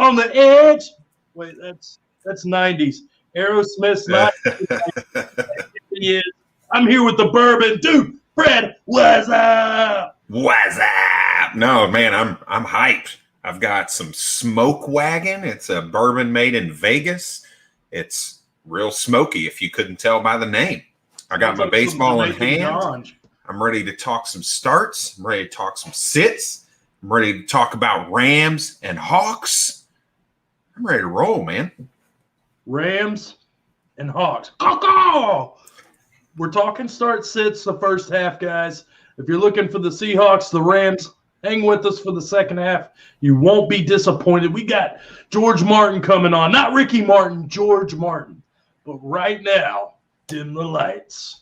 on the edge. Wait, that's 90s. Aerosmith's not. He is. I'm here with the bourbon dude. Fred, what's up? What's up? No, man, I'm hyped. I've got some Smoke Wagon. It's a bourbon made in Vegas. It's real smoky, if you couldn't tell by the name. I got my baseball in hand. I'm ready to talk some starts. I'm ready to talk some sits. I'm ready to talk about Rams and Hawks. I'm ready to roll, man. Rams and Hawks. Caw-caw! We're talking start sits the first half, guys. If you're looking for the Seahawks, the Rams, hang with us for the second half. You won't be disappointed. We got George Martin coming on. Not Ricky Martin, George Martin. But right now, dim the lights.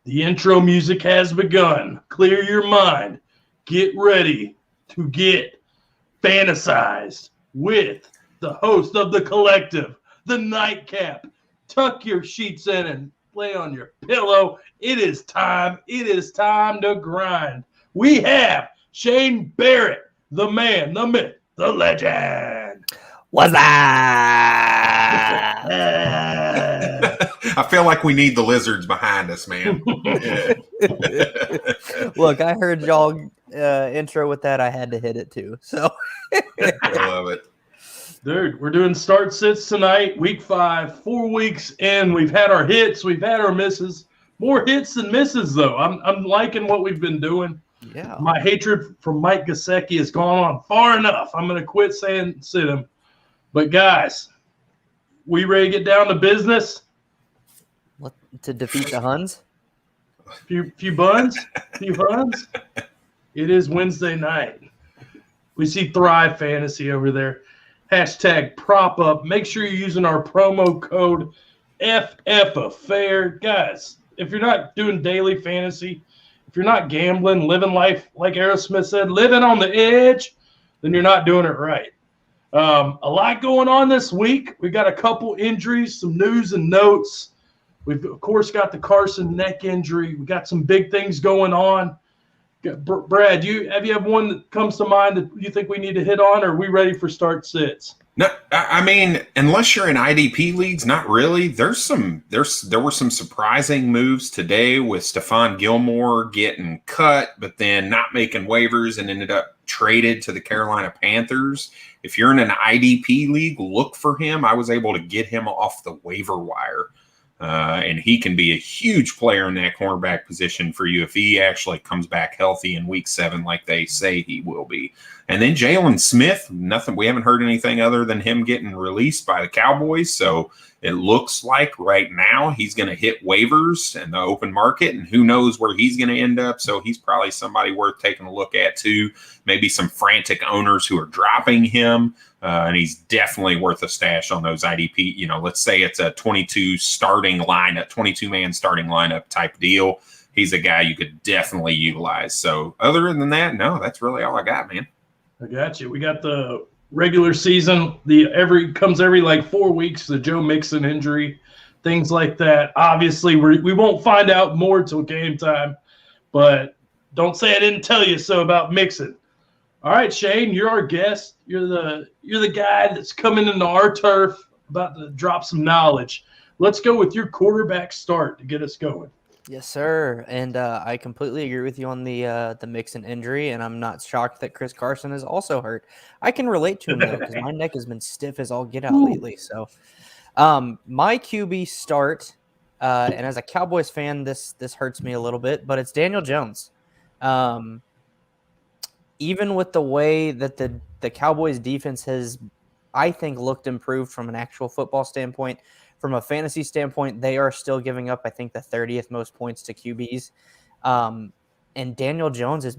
The intro music has begun. Clear your mind. Get ready to get fantasized with the host of the collective, the nightcap. Tuck your sheets in and lay on your pillow. It is time. It is time to grind. We have Shane Barrett, the man, the myth, the legend. What's up? I feel like we need the lizards behind us, man. Look, I heard y'all intro with that. I had to hit it too. So I love it. Dude, we're doing start sits tonight, week 5, 4 weeks in. We've had our hits, we've had our misses. More hits than misses, though. I'm liking what we've been doing. Yeah. My hatred for Mike Gesicki has gone on far enough. I'm going to quit saying sit him. But, guys, we ready to get down to business? What, to defeat the Huns? Few buns? Few Huns? It is Wednesday night. We see Thrive Fantasy over there. Hashtag prop up. Make sure you're using our promo code FFAFfair. Guys, if you're not doing daily fantasy, if you're not gambling, living life like Aerosmith said, living on the edge, then you're not doing it right. A lot going on this week. We got a couple injuries, some news and notes. We've, of course, got the Carson neck injury. We got some big things going on. Brad, have you have one that comes to mind that you think we need to hit on, or are we ready for start sits? No, I mean, unless you're in IDP leagues, not really. There were some surprising moves today with Stephon Gilmore getting cut, but then not making waivers and ended up traded to the Carolina Panthers. If you're in an IDP league, look for him. I was able to get him off the waiver wire. And he can be a huge player in that cornerback position for you if he actually comes back healthy in week 7 like they say he will be. And then Jalen Smith, nothing. We haven't heard anything other than him getting released by the Cowboys. So it looks like right now he's going to hit waivers in the open market, and who knows where he's going to end up. So he's probably somebody worth taking a look at too. Maybe some frantic owners who are dropping him. And he's definitely worth a stash on those IDP. You know, let's say it's a 22-man starting lineup type deal. He's a guy you could definitely utilize. So other than that, no, that's really all I got, man. I got you. We got the regular season. Comes every like 4 weeks. The Joe Mixon injury, things like that. Obviously, we won't find out more till game time. But don't say I didn't tell you so about Mixon. All right, Shane, you're our guest. You're the guy that's coming into our turf, about to drop some knowledge. Let's go with your quarterback start to get us going. Yes, sir. And I completely agree with you on the Mixon injury, and I'm not shocked that Chris Carson is also hurt. I can relate to him, though, because my neck has been stiff as all get out lately. So my QB start, and as a Cowboys fan, this hurts me a little bit, but it's Daniel Jones. Even with the way that the Cowboys defense has, I think, looked improved from an actual football standpoint, from a fantasy standpoint, they are still giving up, I think, the 30th most points to QBs. And Daniel Jones is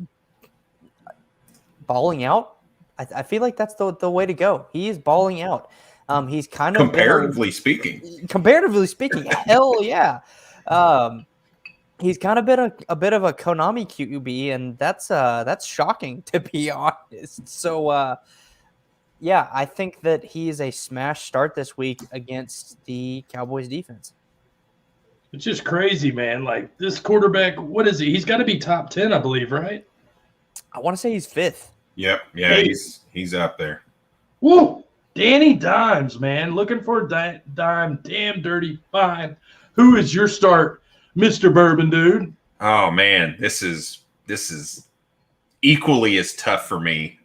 balling out. I feel like that's the way to go. He is balling out. He's kind of comparatively speaking, hell yeah. He's kind of been a bit of a Konami QB, and that's shocking, to be honest. So, yeah, I think that he is a smash start this week against the Cowboys defense. It's just crazy, man. Like, this quarterback, what is he? He's got to be top 10, I believe, right? I want to say he's 5th. Yep. Yeah, he's up there. Woo! Danny Dimes, man. Looking for a dime. Damn dirty fine. Who is your start, Mr. Bourbon Dude? Oh man, this is equally as tough for me.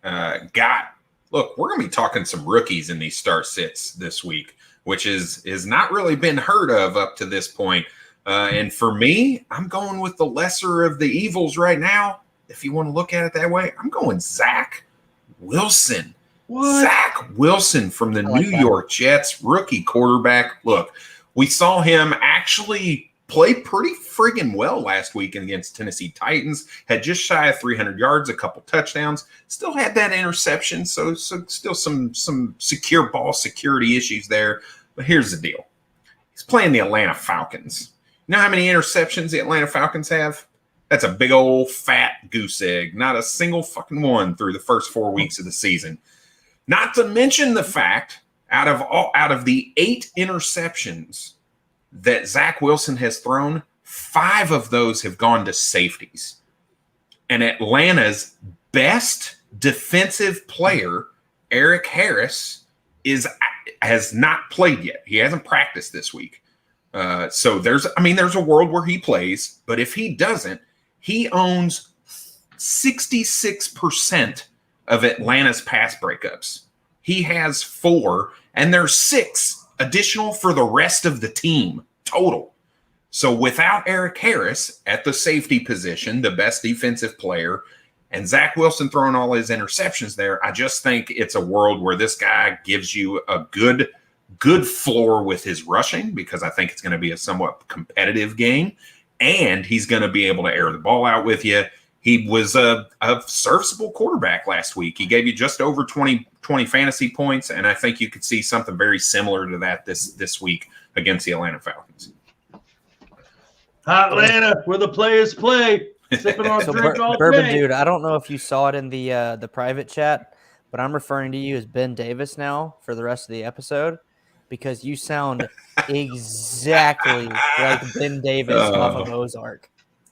Look, we're gonna be talking some rookies in these start sits this week, which is not really been heard of up to this point. And for me, I'm going with the lesser of the evils right now. If you want to look at it that way, I'm going Zach Wilson. What? Zach Wilson from the New York Jets, rookie quarterback. Look, we saw him actually play pretty friggin' well last week against Tennessee Titans. Had just shy of 300 yards, a couple touchdowns. Still had that interception, so still some secure ball security issues there. But here's the deal. He's playing the Atlanta Falcons. You know how many interceptions the Atlanta Falcons have? That's a big old fat goose egg. Not a single fucking one through the first 4 weeks of the season. Not to mention the fact, out of the 8 interceptions that Zach Wilson has thrown, 5 of those have gone to safeties. And Atlanta's best defensive player, Eric Harris, has not played yet. He hasn't practiced this week. So there's a world where he plays, but if he doesn't, he owns 66% of Atlanta's pass breakups. He has 4, and there's 6 additional for the rest of the team total. So without Eric Harris at the safety position, the best defensive player, and Zach Wilson throwing all his interceptions there, I just think it's a world where this guy gives you a good floor with his rushing, because I think it's going to be a somewhat competitive game, and he's going to be able to air the ball out with you. He was a serviceable quarterback last week. He gave you just over 20 fantasy points, and I think you could see something very similar to that this week against the Atlanta Falcons. Atlanta, where the players play. Sipping on drink all Bourbon day. Dude, I don't know if you saw it in the private chat, but I'm referring to you as Ben Davis now for the rest of the episode, because you sound exactly like Ben Davis off of Ozark.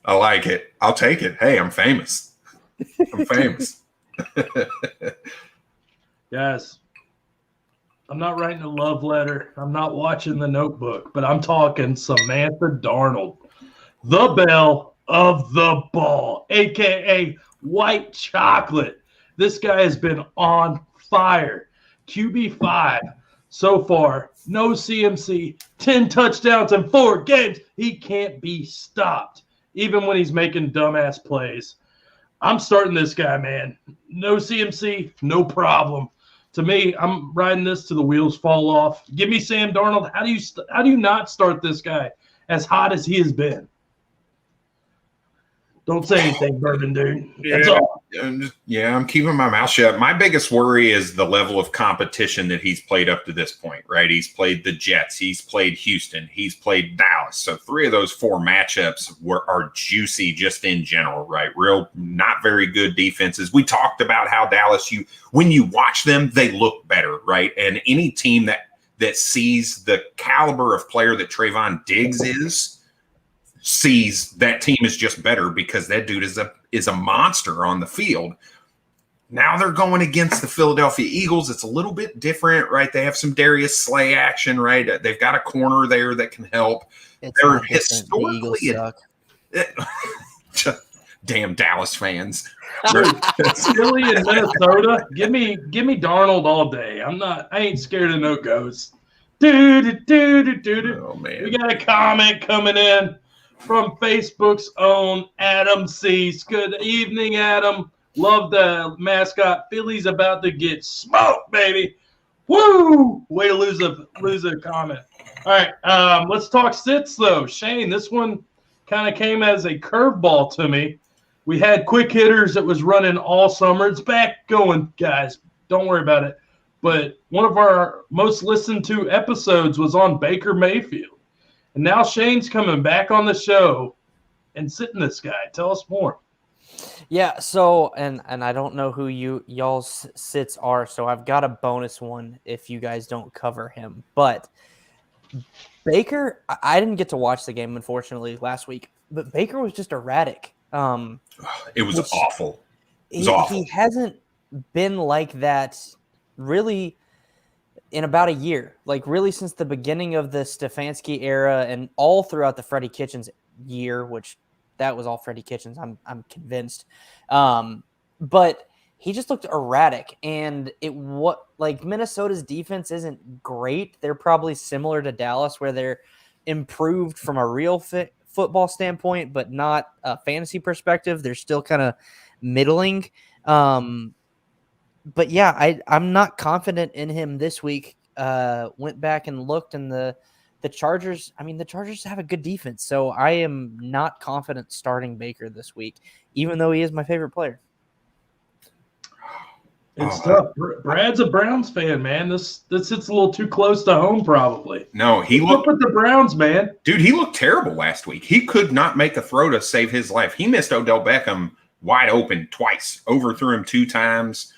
I like it. I'll take it. Hey, I'm famous. I'm famous. Guys, I'm not writing a love letter. I'm not watching The Notebook, but I'm talking Samantha Darnold, the belle of the ball, a.k.a. white chocolate. This guy has been on fire. QB5 so far, no CMC, 10 touchdowns in 4 games. He can't be stopped, even when he's making dumbass plays. I'm starting this guy, man. No CMC, no problem. To me, I'm riding this till the wheels fall off. Give me Sam Darnold. How do you not start this guy as hot as he has been? Don't say anything, Bourbon Dude. That's all. I'm keeping my mouth shut. My biggest worry is the level of competition that he's played up to this point, right? He's played the Jets. He's played Houston. He's played Dallas. So 3 of those 4 matchups are juicy just in general, right? Real, not very good defenses. We talked about how Dallas, when you watch them, they look better, right? And any team that sees the caliber of player that Trayvon Diggs sees that team is just better, because that dude is a monster on the field. Now they're going against the Philadelphia Eagles. It's a little bit different, right? They have some Darius Slay action, right? They've got a corner there that can help. They're historically damn Dallas fans. Philly and Minnesota. Give me Darnold all day. I ain't scared of no ghosts. Oh man. We got a comment coming in from Facebook's own Adam Cease. Good evening, Adam. Love the mascot. Philly's about to get smoked, baby. Woo! Way to lose a comment. All right, let's talk sits, though. Shane, this one kind of came as a curveball to me. We had quick hitters that was running all summer. It's back going, guys. Don't worry about it. But one of our most listened to episodes was on Baker Mayfield. And now Shane's coming back on the show and sitting this guy. Tell us more. Yeah, so and I don't know who y'all's sits are, so I've got a bonus one if you guys don't cover him. But Baker, I didn't get to watch the game, unfortunately, last week. But Baker was just erratic. It was awful. It was awful. He hasn't been like that really in about a year, like really since the beginning of the Stefanski era and all throughout the Freddie Kitchens year, which that was all Freddie Kitchens, I'm convinced. But he just looked erratic, and Minnesota's defense isn't great. They're probably similar to Dallas, where they're improved from a real football standpoint, but not a fantasy perspective. They're still kind of middling. But yeah, I'm not confident in him this week. Went back and looked, and the Chargers, the Chargers have a good defense, so I am not confident starting Baker this week, even though he is my favorite player. It's tough. Brad's a Browns fan, man. This hits a little too close to home, probably. No, he looked with the Browns, man. Dude, he looked terrible last week. He could not make a throw to save his life. He missed Odell Beckham wide open twice, overthrew him 2 times.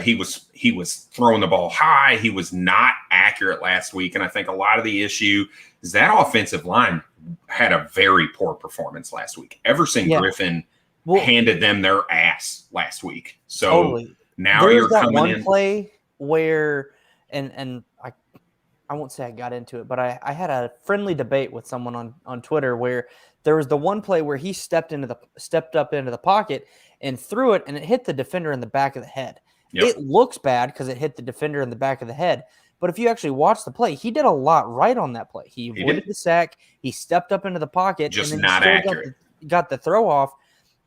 He was throwing the ball high. He was not accurate last week, and I think a lot of the issue is that offensive line had a very poor performance last week. Everson Griffin handed them their ass last week. So totally. Now you're coming one in. Play where, and I won't say I got into it, but I had a friendly debate with someone on Twitter where there was the one play where he stepped up into the pocket and threw it, and it hit the defender in the back of the head. Yep. It looks bad because it hit the defender in the back of the head. But if you actually watch the play, he did a lot right on that play. He avoided the sack. He stepped up into the pocket. Just and then not accurate. Got the throw off.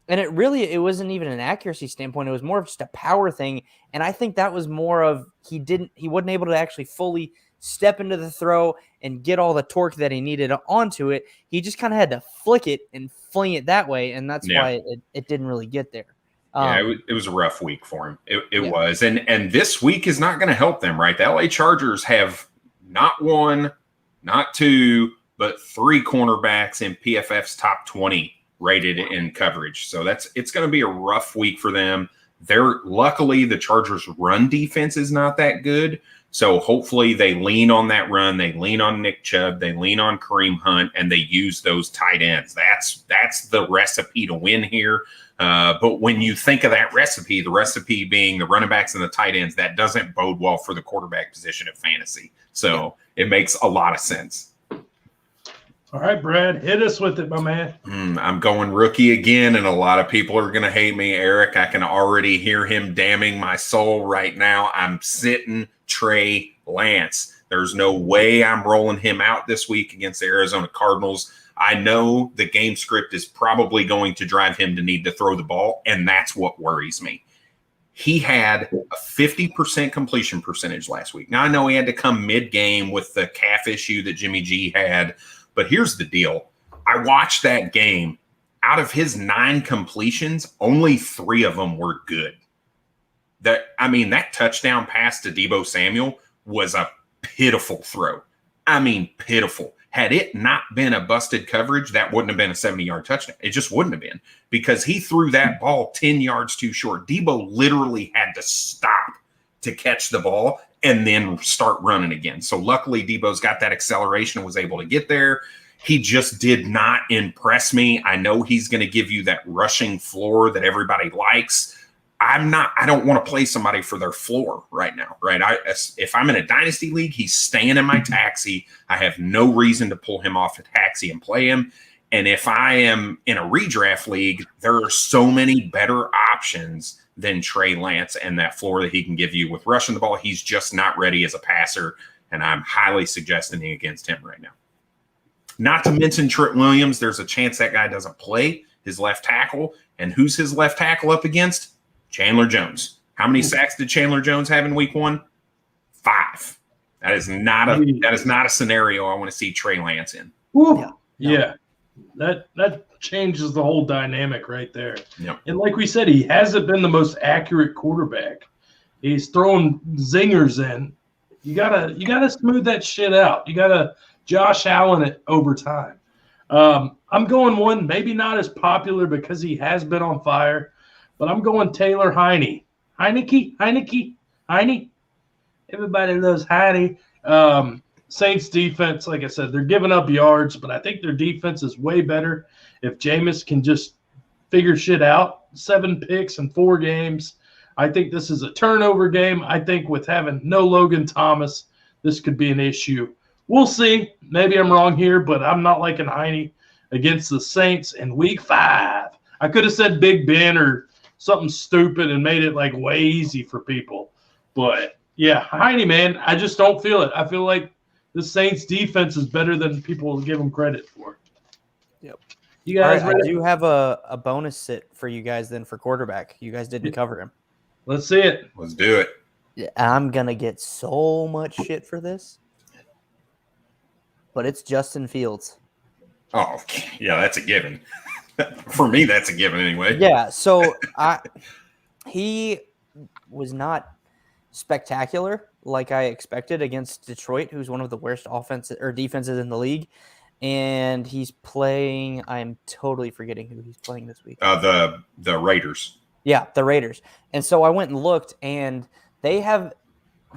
And it wasn't even an accuracy standpoint. It was more of just a power thing. And I think that was more of he wasn't able to actually fully step into the throw and get all the torque that he needed onto it. He just kind of had to flick it and fling it that way. And that's why it didn't really get there. It was a rough week for him. It was. And this week is not going to help them, right? The LA Chargers have not 1, not 2, but 3 cornerbacks in PFF's top 20 rated in coverage. So it's going to be a rough week for them. Luckily the Chargers run defense is not that good. So hopefully they lean on that run. They lean on Nick Chubb. They lean on Kareem Hunt, and they use those tight ends. That's the recipe to win here. But when you think of that recipe, the recipe being the running backs and the tight ends, that doesn't bode well for the quarterback position of fantasy. So it makes a lot of sense. All right, Brad, hit us with it, my man. I'm going rookie again, and a lot of people are going to hate me, Eric. I can already hear him damning my soul right now. I'm sitting Trey Lance. There's no way I'm rolling him out this week against the Arizona Cardinals. I know the game script is probably going to drive him to need to throw the ball, and that's what worries me. He had a 50% completion percentage last week. Now, I know he had to come mid-game with the calf issue that Jimmy G had, but here's the deal. I watched that game. Out of his 9 completions, only 3 of them were good. That touchdown pass to Deebo Samuel was a pitiful throw. Pitiful. Had it not been a busted coverage, that wouldn't have been a 70-yard touchdown. It just wouldn't have been because he threw that ball 10 yards too short. Deebo literally had to stop to catch the ball and then start running again. So luckily Debo's got that acceleration and was able to get there. He just did not impress me. I know he's going to give you that rushing floor that everybody likes. I don't want to play somebody for their floor right now, right? If I'm in a dynasty league, he's staying in my taxi. I have no reason to pull him off the taxi and play him. And if I am in a redraft league, there are so many better options than Trey Lance and that floor that he can give you with rushing the ball. He's just not ready as a passer, and I'm highly suggesting against him right now. Not to mention Trent Williams. There's a chance that guy doesn't play his left tackle. And who's his left tackle up against? Chandler Jones. How many sacks did Chandler Jones have in week 1? 5. That is not a scenario I want to see Trey Lance in. Yeah. That changes the whole dynamic right there. Yep. And like we said, he hasn't been the most accurate quarterback. He's throwing zingers in. You gotta smooth that shit out. You gotta Josh Allen it over time. I'm going one, maybe not as popular because he has been on fire, but I'm going Taylor Heineke. Heineke. Everybody loves Heineke. Saints defense, like I said, they're giving up yards, but I think their defense is way better if Jameis can just figure shit out. 7 picks in 4 games. I think this is a turnover game. I think with having no Logan Thomas, this could be an issue. We'll see. Maybe I'm wrong here, but I'm not liking Heine against the Saints in week 5. I could have said Big Ben or something stupid and made it like way easy for people. But, yeah, Heine, man, I just don't feel it. I feel like the Saints defense is better than people give them credit for. Yep. You guys All right, I do have a bonus sit for you guys then for quarterback. You guys didn't cover him. Let's see it. Let's do it. Yeah, I'm going to get so much shit for this. But it's Justin Fields. Oh, yeah, that's a given. For me, that's a given anyway. Yeah, so he was not spectacular like I expected against Detroit, who's one of the worst offenses or defenses in the league. And he's playing – I'm totally forgetting who he's playing this week. The Raiders. Yeah, the Raiders. And so I went and looked, and they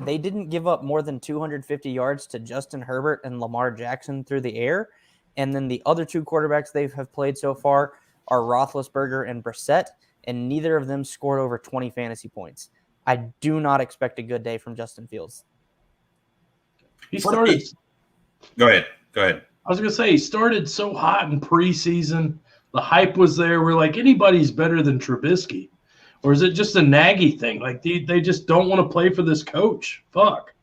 didn't give up more than 250 yards to Justin Herbert and Lamar Jackson through the air. And then the other 2 quarterbacks they have played so far are Roethlisberger and Brissett, and neither of them scored over 20 fantasy points. I do not expect a good day from Justin Fields. He started. Go ahead. I was going to say, he started so hot in preseason. The hype was there. We're like, anybody's better than Trubisky. Or is it just a Nagy thing? Like, they just don't want to play for this coach. Fuck.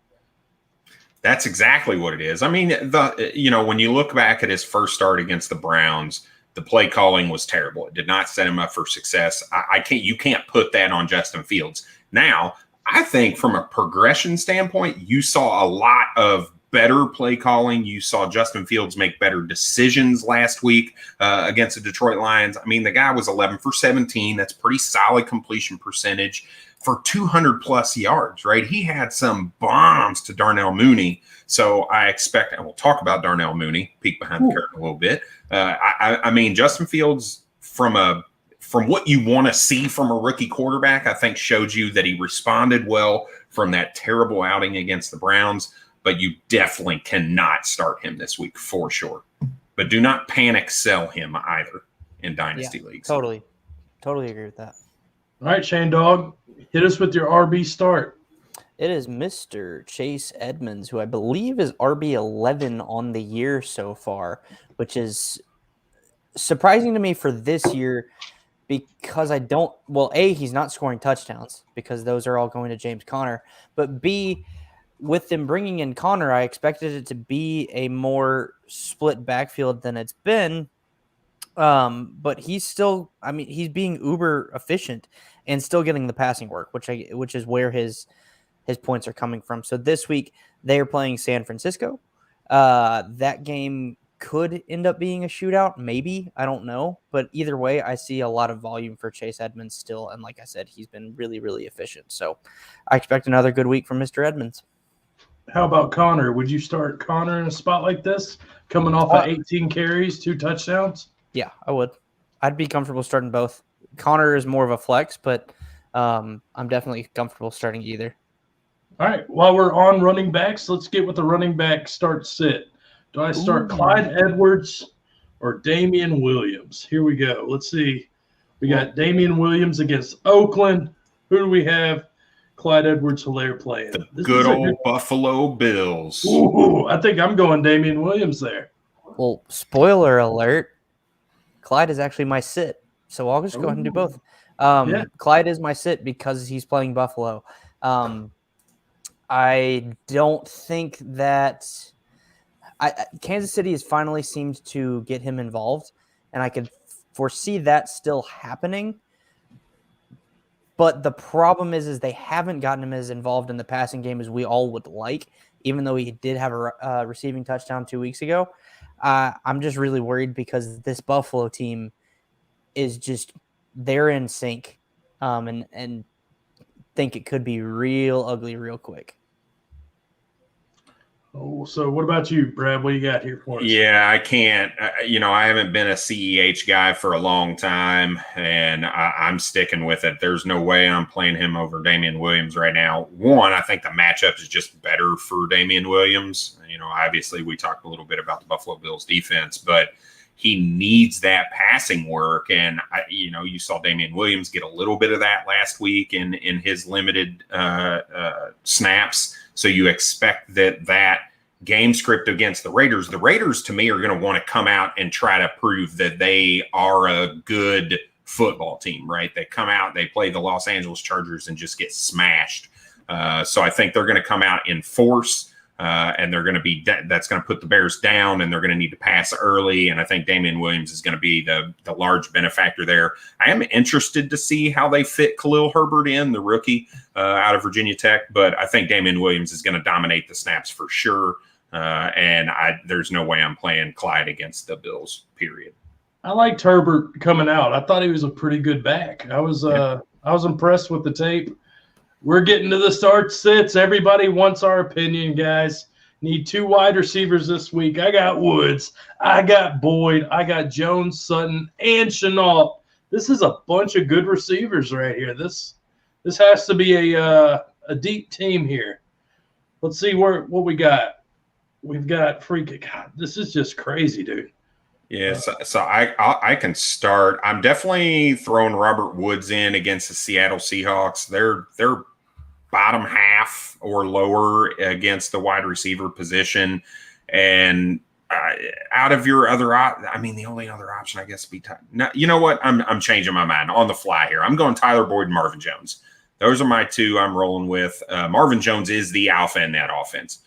That's exactly what it is. I mean, when you look back at his first start against the Browns, the play calling was terrible. It did not set him up for success. You can't put that on Justin Fields. Now, I think from a progression standpoint, you saw a lot of better play calling. You saw Justin Fields make better decisions last week against the Detroit Lions. I mean, the guy was 11 for 17. That's pretty solid completion percentage for 200-plus yards, right? He had some bombs to Darnell Mooney. So I expect, and we'll talk about Darnell Mooney, peek behind the curtain a little bit. I mean, Justin Fields, from what you want to see from a rookie quarterback, I think showed you that he responded well from that terrible outing against the Browns. But you definitely cannot start him this week for sure. But do not panic sell him either in Dynasty leagues. Totally agree with that. All right, Shane Dog, hit us with your RB start. It is Mr. Chase Edmonds, who I believe is RB11 on the year so far, which is surprising to me for this year because he's not scoring touchdowns because those are all going to James Conner. But B, with them bringing in Conner, I expected it to be a more split backfield than it's been. But he's still, he's being uber efficient and still getting the passing work, which is where his points are coming from. So this week they are playing San Francisco. That game could end up being a shootout. Maybe, I don't know. But either way, I see a lot of volume for Chase Edmonds still. And like I said, he's been really, really efficient. So I expect another good week from Mr. Edmonds. How about Connor? Would you start Connor in a spot like this, coming off of 18 carries, 2 touchdowns? Yeah, I would. I'd be comfortable starting both. Connor is more of a flex, but I'm definitely comfortable starting either. All right. While we're on running backs, let's get with the running back start sit. Do I start Clyde Edwards or Damien Williams? Here we go. Let's see. We got Damien Williams against Oakland. Who do we have? Clyde Edwards-Helaire playing. The good old Buffalo Bills. Ooh, I think I'm going Damien Williams there. Well, spoiler alert, Clyde is actually my sit, so I'll just go ahead and do both. Clyde is my sit because he's playing Buffalo. I don't think that Kansas City has finally seemed to get him involved, and I could foresee that still happening. But the problem is they haven't gotten him as involved in the passing game as we all would like, even though he did have a receiving touchdown 2 weeks ago. I'm just really worried because this Buffalo team is just – they're in sync and think it could be real ugly real quick. Oh, so what about you, Brad? What do you got here for us? Yeah, I can't. I haven't been a CEH guy for a long time, and I'm sticking with it. There's no way I'm playing him over Damien Williams right now. One, I think the matchup is just better for Damien Williams. Obviously we talked a little bit about the Buffalo Bills defense, but he needs that passing work. And, you saw Damien Williams get a little bit of that last week in his limited snaps. So you expect that game script against the Raiders to me are going to want to come out and try to prove that they are a good football team, right? They come out, they play the Los Angeles Chargers and just get smashed. So I think they're going to come out in force. And they're going to be that's going to put the Bears down, and they're going to need to pass early. And I think Damien Williams is going to be the large benefactor there. I am interested to see how they fit Khalil Herbert in, the rookie out of Virginia Tech, but I think Damien Williams is going to dominate the snaps for sure. And there's no way I'm playing Clyde against the Bills, period. I liked Herbert coming out. I thought he was a pretty good back. I was impressed with the tape. We're getting to the start sits. Everybody wants our opinion, guys. Need 2 wide receivers this week. I got Woods. I got Boyd. I got Jones, Sutton, and Shenault. This is a bunch of good receivers right here. This has to be a deep team here. Let's see what we got. We've got God, this is just crazy, dude. Yeah, so I can start. I'm definitely throwing Robert Woods in against the Seattle Seahawks. They're bottom half or lower against the wide receiver position. And out of your other the only other option, I guess, would be now, you know what? I'm changing my mind on the fly here. I'm going Tyler Boyd and Marvin Jones. Those are my 2 I'm rolling with. Marvin Jones is the alpha in that offense.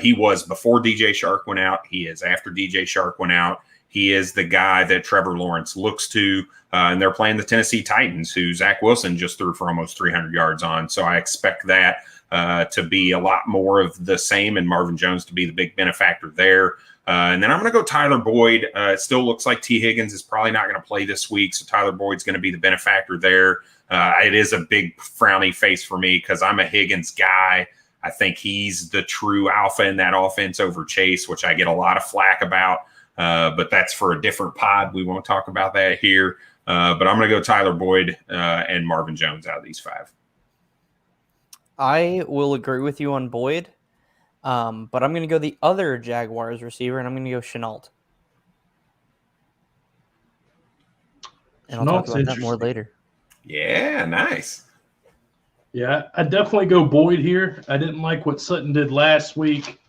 He was before DJ Shark went out. He is after DJ Shark went out. He is the guy that Trevor Lawrence looks to, and they're playing the Tennessee Titans, who Zach Wilson just threw for almost 300 yards on. So I expect that to be a lot more of the same, and Marvin Jones to be the big benefactor there. And then I'm going to go Tyler Boyd. It still looks like T. Higgins is probably not going to play this week, so Tyler Boyd's going to be the benefactor there. It is a big frowny face for me because I'm a Higgins guy. I think he's the true alpha in that offense over Chase, which I get a lot of flack about. But that's for a different pod. We won't talk about that here. But I'm going to go Tyler Boyd and Marvin Jones out of these 5. I will agree with you on Boyd, but I'm going to go the other Jaguars receiver, and I'm going to go Shenault. And I'll talk about that more later. Yeah, nice. Yeah, I definitely go Boyd here. I didn't like what Sutton did last week.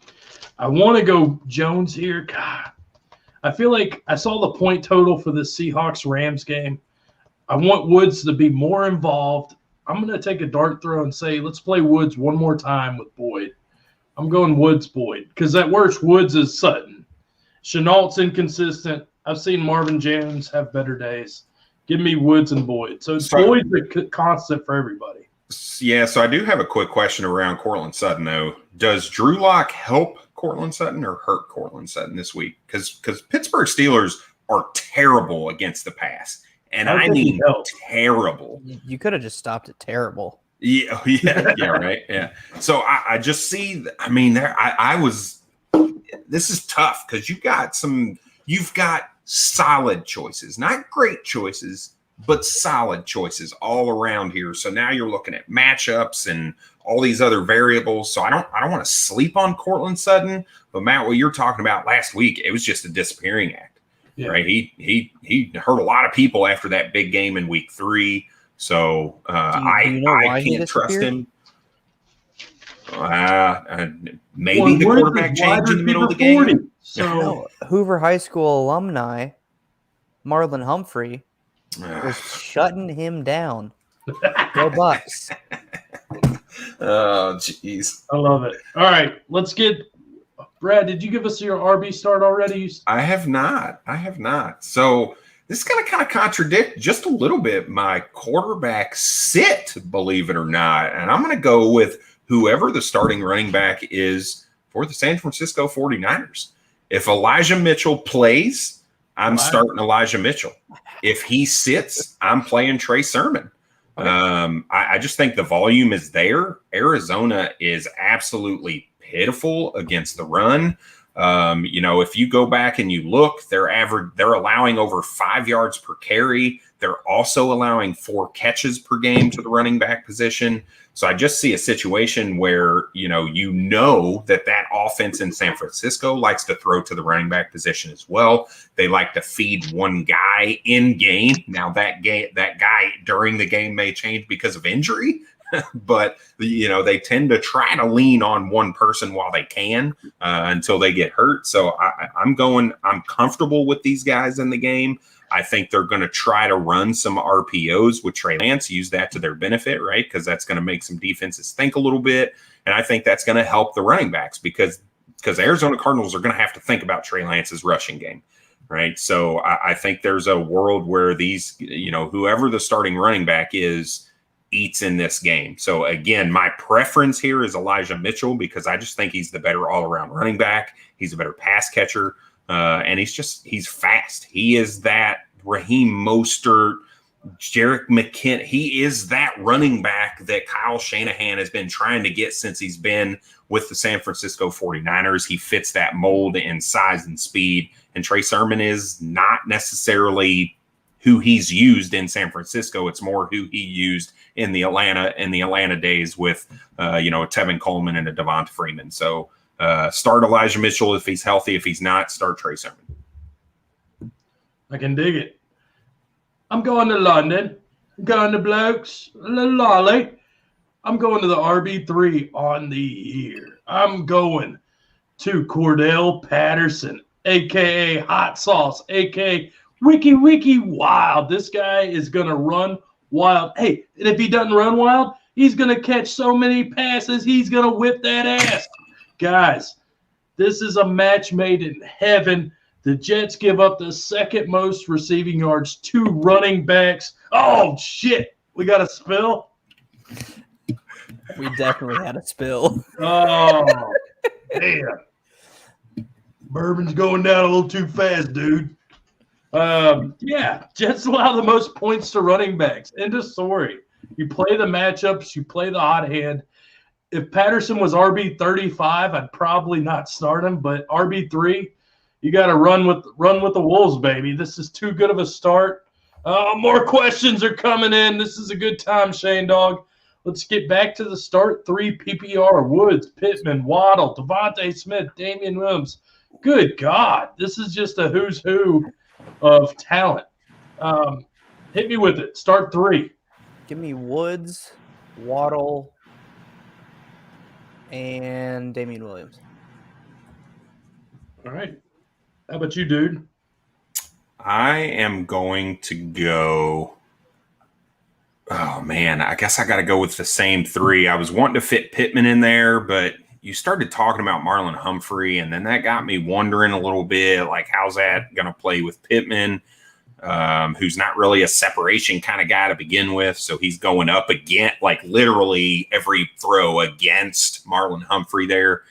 I want to go Jones here. God, I feel like I saw the point total for the Seahawks-Rams game. I want Woods to be more involved. I'm going to take a dart throw and say, let's play Woods one more time with Boyd. I'm going Woods-Boyd because at worst, Woods is Sutton. Chenault's inconsistent. I've seen Marvin Jones have better days. Give me Woods and Boyd. So Boyd's a constant for everybody. Yeah, so I do have a quick question around Cortland Sutton, though. Does Drew Lock help Cortland Sutton or hurt Cortland Sutton this week? Because Pittsburgh Steelers are terrible against the pass. And I mean terrible. You could have just stopped at terrible. Yeah, right. Yeah. So I just see, this is tough because you've got solid choices, not great choices, but solid choices all around here. So now you're looking at matchups and all these other variables. So I don't want to sleep on Cortland Sutton, but Matt, what you're talking about last week, it was just a disappearing act, right? He hurt a lot of people after that big game in week 3. So I can't trust him. Maybe the quarterback changed in the middle of the game. So Hoover High School alumni Marlon Humphrey was shutting him down. Go Bucks. Oh, jeez. I love it. All right, let's get Brad. Did you give us your RB start already? I have not. So this is going to kind of contradict just a little bit my quarterback sit, believe it or not. And I'm going to go with whoever the starting running back is for the San Francisco 49ers. If Elijah Mitchell plays, I'm starting Elijah Mitchell. If he sits, I'm playing Trey Sermon. I just think the volume is there. Arizona is absolutely pitiful against the run. If you go back and you look, they're allowing over 5 yards per carry. They're also allowing 4 catches per game to the running back position. So I just see a situation where, that offense in San Francisco likes to throw to the running back position as well. They like to feed one guy in game. Now that guy during the game may change because of injury, but they tend to try to lean on one person while they can until they get hurt. So I'm comfortable with these guys in the game. I think they're going to try to run some RPOs with Trey Lance, use that to their benefit, right? Because that's going to make some defenses think a little bit. And I think that's going to help the running backs because the Arizona Cardinals are going to have to think about Trey Lance's rushing game, right? So I think there's a world where these, whoever the starting running back is, eats in this game. So again, my preference here is Elijah Mitchell because I just think he's the better all-around running back. He's a better pass catcher. And he's fast. He is that Raheem Mostert, Jerick McKinnon. He is that running back that Kyle Shanahan has been trying to get since he's been with the San Francisco 49ers. He fits that mold in size and speed. And Trey Sermon is not necessarily who he's used in San Francisco. It's more who he used in the Atlanta days with, Tevin Coleman and a Devonta Freeman. So, start Elijah Mitchell if he's healthy. If he's not, start Trey Sermon. I can dig it. I'm going to London. I'm going to Blokes. Lolly. I'm going to the RB3 on the year. I'm going to Cordell Patterson, a.k.a. Hot Sauce, a.k.a. Wiki Wild. This guy is going to run wild. Hey, and if he doesn't run wild, he's going to catch so many passes, he's going to whip that ass. Guys, this is a match made in heaven. The Jets give up the second most receiving yards to running backs. Oh, shit. We got a spill? We definitely had a spill. Oh, damn. Bourbon's going down a little too fast, dude. Jets allow the most points to running backs. End of story. You play the matchups. You play the hot hand. If Patterson was RB35, I'd probably not start him. But RB3, you got to run with the Wolves, baby. This is too good of a start. More questions are coming in. This is a good time, Shane Dog. Let's get back to the start. 3 PPR: Woods, Pittman, Waddle, Devonta Smith, Damien Williams. Good God, this is just a who's who of talent. Hit me with it. Start 3. Give me Woods, Waddle, and Damien Williams. All right. How about you, dude? I am going to go. Oh, man. I guess I got to go with the same 3. I was wanting to fit Pittman in there, but you started talking about Marlon Humphrey, and then that got me wondering a little bit, like, how's that going to play with Pittman, who's not really a separation kind of guy to begin with. So he's going up again, like literally every throw against Marlon Humphrey there.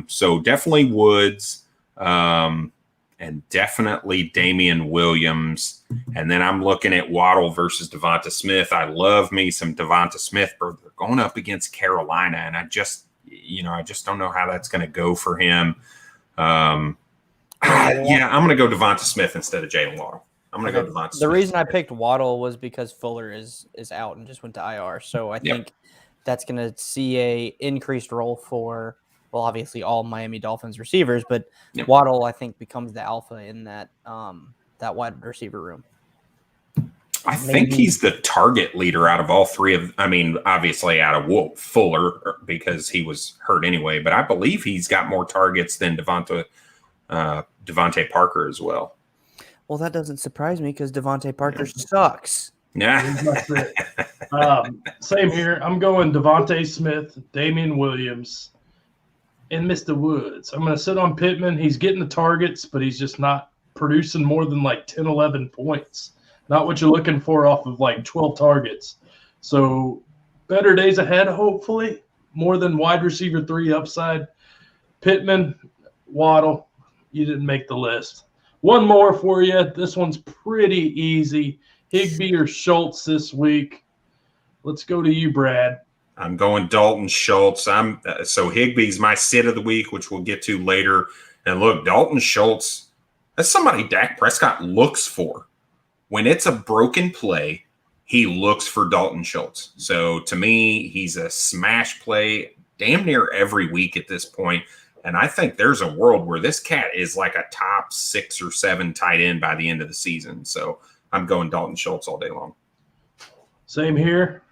So definitely Woods, and definitely Damien Williams. And then I'm looking at Waddle versus Devonta Smith. I love me some Devonta Smith, but they're going up against Carolina, and I just don't know how that's going to go for him. I'm going to go Devonta Smith instead of Jalen Waddle. I'm going to go Devonta Smith. The reason I picked Waddle was because Fuller is out and just went to IR. So I think that's going to see a increased role for, well, obviously all Miami Dolphins receivers, but Waddle, I think, becomes the alpha in that wide receiver room. I think he's the target leader out of all 3 obviously out of Fuller because he was hurt anyway, but I believe he's got more targets than Devontae Parker as well. Well, that doesn't surprise me because Devontae Parker sucks. Yeah. Same here. I'm going Devonta Smith, Damien Williams, and Mr. Woods. I'm going to sit on Pittman. He's getting the targets, but he's just not producing more than like 10, 11 points. Not what you're looking for off of like 12 targets. So better days ahead, hopefully. More than wide receiver 3 upside. Pittman, Waddle, you didn't make the list. One more for you. This one's pretty easy. Higbee or Schultz this week. Let's go to you, Brad. I'm going Dalton Schultz. So Higbee's my sit of the week, which we'll get to later. And look, Dalton Schultz, that's somebody Dak Prescott looks for. When it's a broken play, he looks for Dalton Schultz. So to me, he's a smash play damn near every week at this point. And I think there's a world where this cat is like a top 6 or 7 tight end by the end of the season. So I'm going Dalton Schultz all day long. Same here.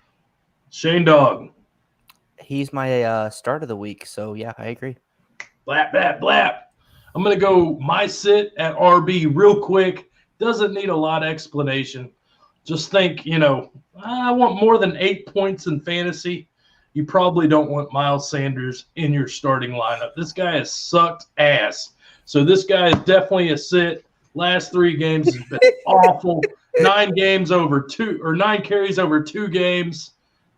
Shane Dog. He's my start of the week, so yeah, I agree. Blap, blap, blap. I'm going to go my sit at RB real quick. Doesn't need a lot of explanation. Just think, I want more than 8 points in fantasy. You probably don't want Miles Sanders in your starting lineup. This guy has sucked ass. So this guy is definitely a sit. Last 3 games has been awful. 9 carries over 2 games.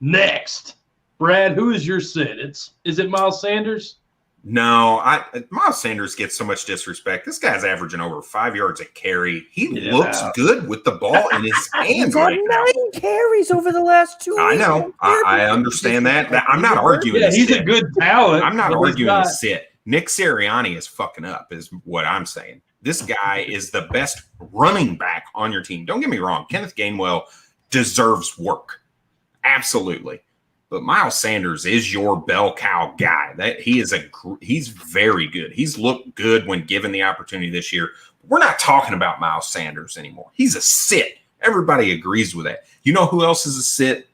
Next. Brad, who is your sit? Is it Miles Sanders? No, Miles Sanders gets so much disrespect. This guy's averaging over 5 yards a carry. He looks good with the ball in his hands right now. 9 carries over the last 2 weeks. I know. I understand that. I'm not arguing. Yeah, he's a good talent. I'm not arguing the sit. Nick Sirianni is fucking up, is what I'm saying. This guy is the best running back on your team. Don't get me wrong. Kenneth Gainwell deserves work. Absolutely. But Miles Sanders is your bell cow guy. He's very good. He's looked good when given the opportunity this year. We're not talking about Miles Sanders anymore. He's a sit. Everybody agrees with that. You know who else is a sit?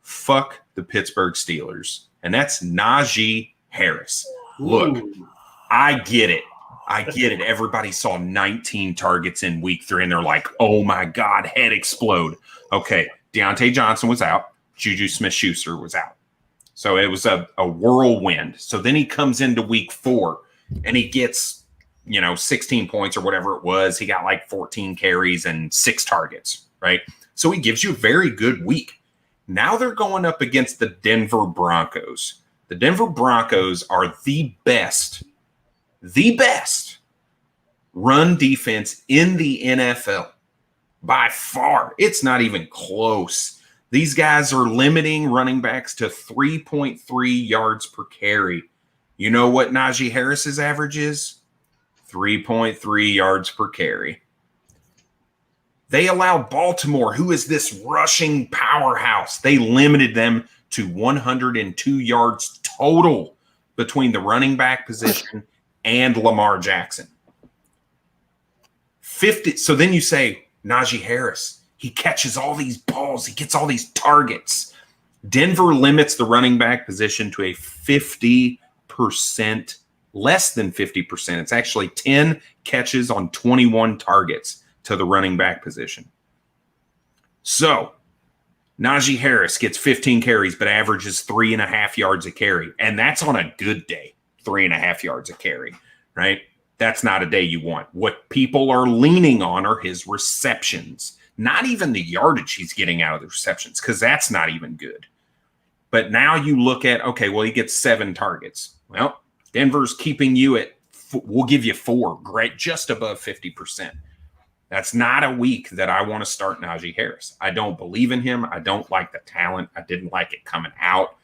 Fuck the Pittsburgh Steelers. And that's Najee Harris. Look, I get it. Everybody saw 19 targets in week 3, and they're like, oh, my God, head explode. Okay, Deontay Johnson was out. Juju Smith-Schuster was out. So it was a whirlwind. So then he comes into week 4, and he gets, 16 points or whatever it was. He got like 14 carries and 6 targets, right? So he gives you a very good week. Now they're going up against the Denver Broncos. The Denver Broncos are the best run defense in the NFL by far. It's not even close. These guys are limiting running backs to 3.3 yards per carry. You know what Najee Harris's average is? 3.3 yards per carry. They allowed Baltimore, who is this rushing powerhouse, they limited them to 102 yards total between the running back position and Lamar Jackson. 50. So then you say, Najee Harris, he catches all these balls. He gets all these targets. Denver limits the running back position to a 50%, less than 50%. It's actually 10 catches on 21 targets to the running back position. So Najee Harris gets 15 carries, but averages 3.5 yards a carry. And that's on a good day, 3.5 yards a carry, right? That's not a day you want. What people are leaning on are his receptions. Not even the yardage he's getting out of the receptions, because that's not even good. But now you look at, okay, well, he gets 7 targets. Well, Denver's keeping you at, we'll give you 4, great, just above 50%. That's not a week that I want to start Najee Harris. I don't believe in him. I don't like the talent. I didn't like it coming out.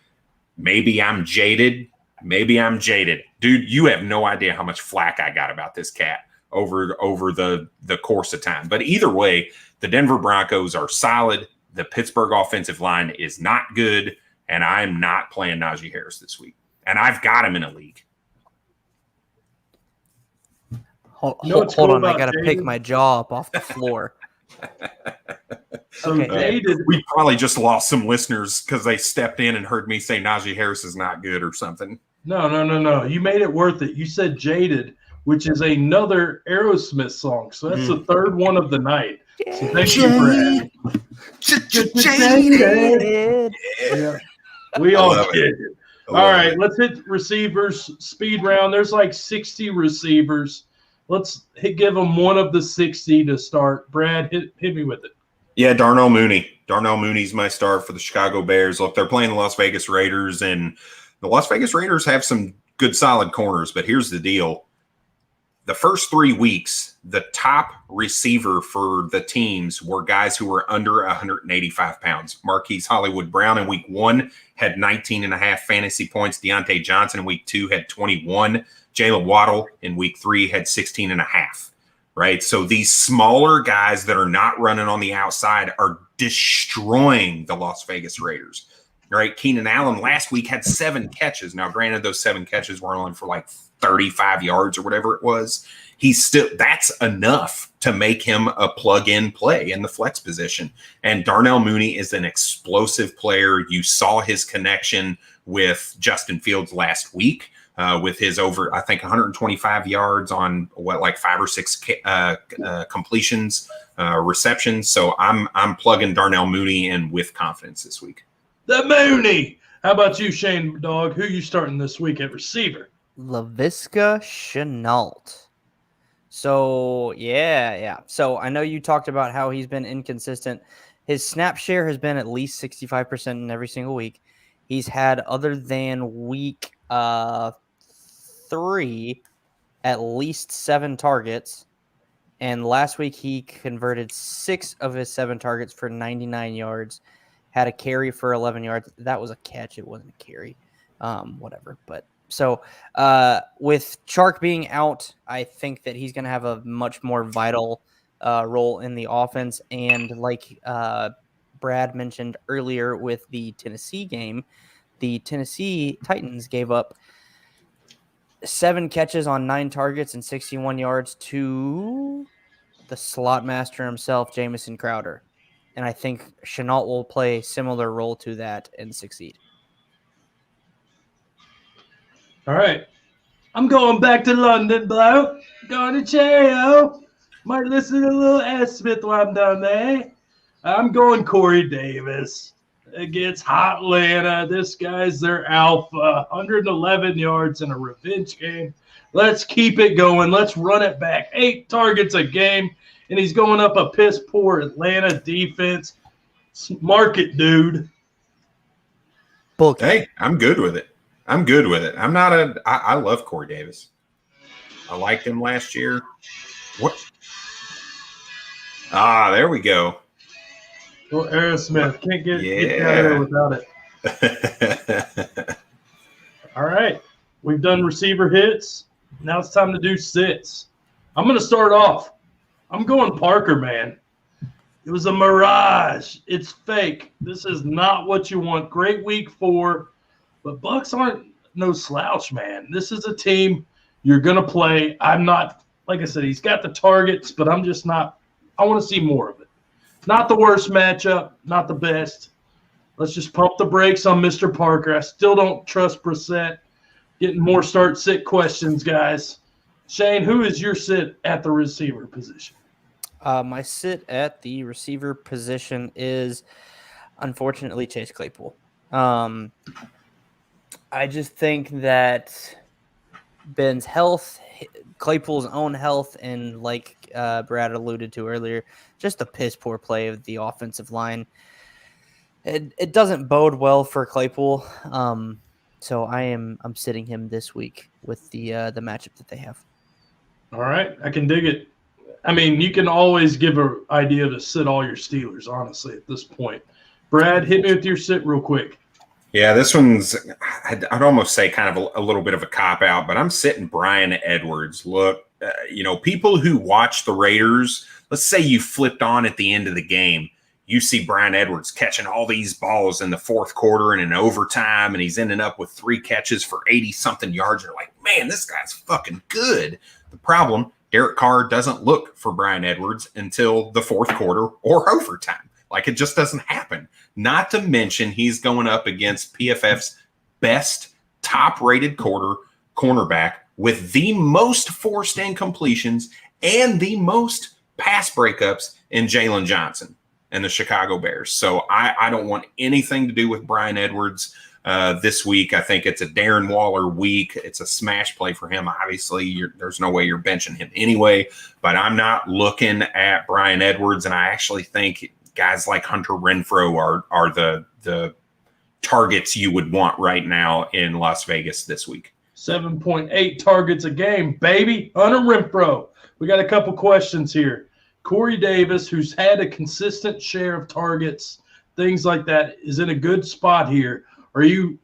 Maybe I'm jaded. Dude, you have no idea how much flack I got about this cat over the course of time. But either way, the Denver Broncos are solid. The Pittsburgh offensive line is not good, and I'm not playing Najee Harris this week. And I've got him in a league. Hold on, I got to pick my jaw up off the floor. We probably just lost some listeners because they stepped in and heard me say Najee Harris is not good or something. No. You made it worth it. You said Jaded, which is another Aerosmith song. So that's the third one of the night. So thank you for Jaded. Yeah. We all get it. All right, let's hit receivers speed round. There's like 60 receivers. Let's give them one of the 60 to start. Brad, hit me with it. Yeah, Darnell Mooney. Darnell Mooney's my start for the Chicago Bears. Look, they're playing the Las Vegas Raiders, and the Las Vegas Raiders have some good, solid corners. But here's the deal. The first 3 weeks, the top receiver for the teams were guys who were under 185 pounds. Marquise Hollywood Brown in week 1 had 19.5 fantasy points. Deontay Johnson in week 2 had 21. Jalen Waddle in week 3 had 16.5. Right? So these smaller guys that are not running on the outside are destroying the Las Vegas Raiders. Right? Keenan Allen last week had 7 catches. Now, granted, those 7 catches were only for like 35 yards or whatever it was. That's enough to make him a plug-in play in the flex position. And Darnell Mooney is an explosive player. You saw his connection with Justin Fields last week with his over, I think, 125 yards on 5 or 6 completions, receptions. So I'm plugging Darnell Mooney in with confidence this week. The Mooney. How about you, Shane Dog? Who you starting this week at receiver? Laviska Shenault. So, yeah. So, I know you talked about how he's been inconsistent. His snap share has been at least 65% in every single week. He's had, other than week 3, at least 7 targets. And last week, he converted 6 of his 7 targets for 99 yards. Had a carry for 11 yards. That was a catch. It wasn't a carry. Whatever. But so with Chark being out, I think that he's going to have a much more vital role in the offense. And like Brad mentioned earlier with the Tennessee game, the Tennessee Titans gave up 7 catches on 9 targets and 61 yards to the slot master himself, Jamison Crowder. And I think Shenault will play a similar role to that and succeed. All right. I'm going back to London, bloke. Going to Cheerio. Might listen to a little S. Smith while I'm down there. I'm going Corey Davis against Hot Atlanta. This guy's their alpha. 111 yards in a revenge game. Let's keep it going. Let's run it back. 8 targets a game. And he's going up a piss-poor Atlanta defense. Mark it, dude. Book. Hey, I'm good with it. I love Corey Davis. I liked him last year. What? There we go. Well, Aerosmith. Can't get out of there without it. All right. We've done receiver hits. Now it's time to do sits. I'm going to start off. I'm going Parker, man. It was a mirage. It's fake. This is not what you want. Great week 4, but Bucks aren't no slouch, man. This is a team you're going to play. I'm not, like I said, he's got the targets, but I'm just not. I want to see more of it. Not the worst matchup, not the best. Let's just pump the brakes on Mr. Parker. I still don't trust Brissett. Getting more start-sit questions, guys. Shane, who is your sit at the receiver position? My sit at the receiver position is, unfortunately, Chase Claypool. I just think that Ben's health, Claypool's own health, and like Brad alluded to earlier, just a piss-poor play of the offensive line. It doesn't bode well for Claypool. So I'm sitting him this week with the matchup that they have. All right, I can dig it. I mean, you can always give an idea to sit all your Steelers, honestly, at this point. Brad, hit me with your sit real quick. Yeah, this one's, I'd almost say kind of a little bit of a cop-out, but I'm sitting Bryan Edwards. Look, people who watch the Raiders, let's say you flipped on at the end of the game. You see Bryan Edwards catching all these balls in the fourth quarter and in overtime, and he's ending up with 3 catches for 80-something yards. You're like, man, this guy's fucking good. The problem, Derek Carr doesn't look for Bryan Edwards until the fourth quarter or overtime. Like, it just doesn't happen. Not to mention he's going up against PFF's best top-rated cornerback with the most forced incompletions and the most pass breakups in Jalen Johnson and the Chicago Bears. So I don't want anything to do with Bryan Edwards this week. I think it's a Darren Waller week. It's a smash play for him. Obviously, there's no way you're benching him anyway, but I'm not looking at Bryan Edwards, and I actually think guys like Hunter Renfrow are the targets you would want right now in Las Vegas this week. 7.8 targets a game, baby. Hunter Renfrow. We got a couple questions here. Corey Davis, who's had a consistent share of targets, things like that, is in a good spot here. Are you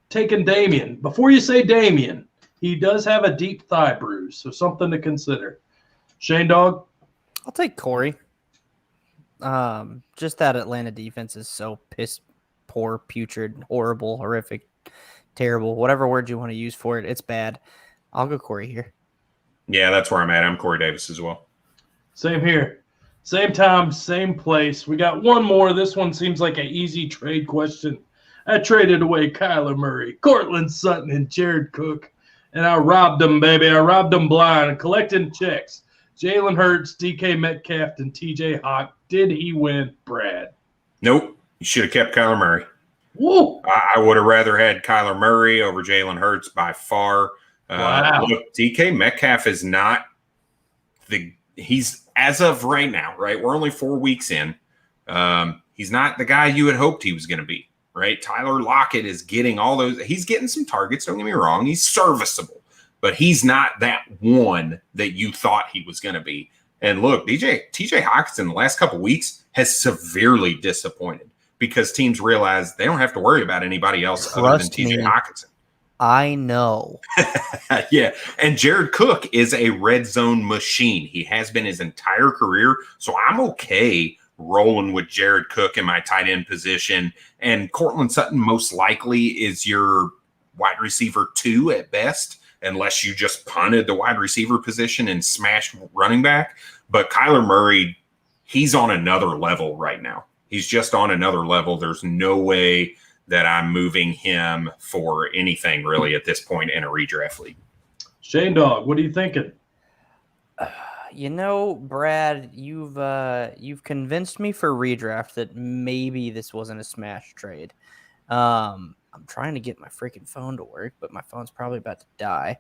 taking Damien? Before you say Damien, he does have a deep thigh bruise, so something to consider. Shane Dog? I'll take Corey. Just that Atlanta defense is so piss poor, putrid, horrible, horrific, terrible, whatever word you want to use for it. It's bad. I'll go Corey here. Yeah, that's where I'm at. I'm Corey Davis as well. Same here. Same time, same place. We got one more. This one seems like an easy trade question. I traded away Kyler Murray, Cortland Sutton, and Jared Cook, and I robbed them, baby. I robbed them blind, collecting checks. Jalen Hurts, DK Metcalf, and TJ Hawk. Did he win, Brad? Nope. You should have kept Kyler Murray. Woo! I would have rather had Kyler Murray over Jalen Hurts by far. Wow. Look, DK Metcalf is not he's as of right now, right? We're only 4 weeks in. He's not the guy you had hoped he was going to be, right? Tyler Lockett is getting all those. He's getting some targets. Don't get me wrong. He's serviceable, but he's not that one that you thought he was going to be. And look, TJ Hawkins in the last couple of weeks has severely disappointed because teams realize they don't have to worry about anybody else other than TJ Hawkinson. I know. Yeah. And Jared Cook is a red zone machine. He has been his entire career. So I'm okay rolling with Jared Cook in my tight end position. And Cortland Sutton most likely is your wide receiver 2 at best, unless you just punted the wide receiver position and smashed running back. But Kyler Murray, he's on another level right now. He's just on another level. There's no way that I'm moving him for anything really at this point in a redraft league. Shane Dog, what are you thinking? Brad, you've convinced me for redraft that maybe this wasn't a smash trade. I'm trying to get my freaking phone to work, but my phone's probably about to die.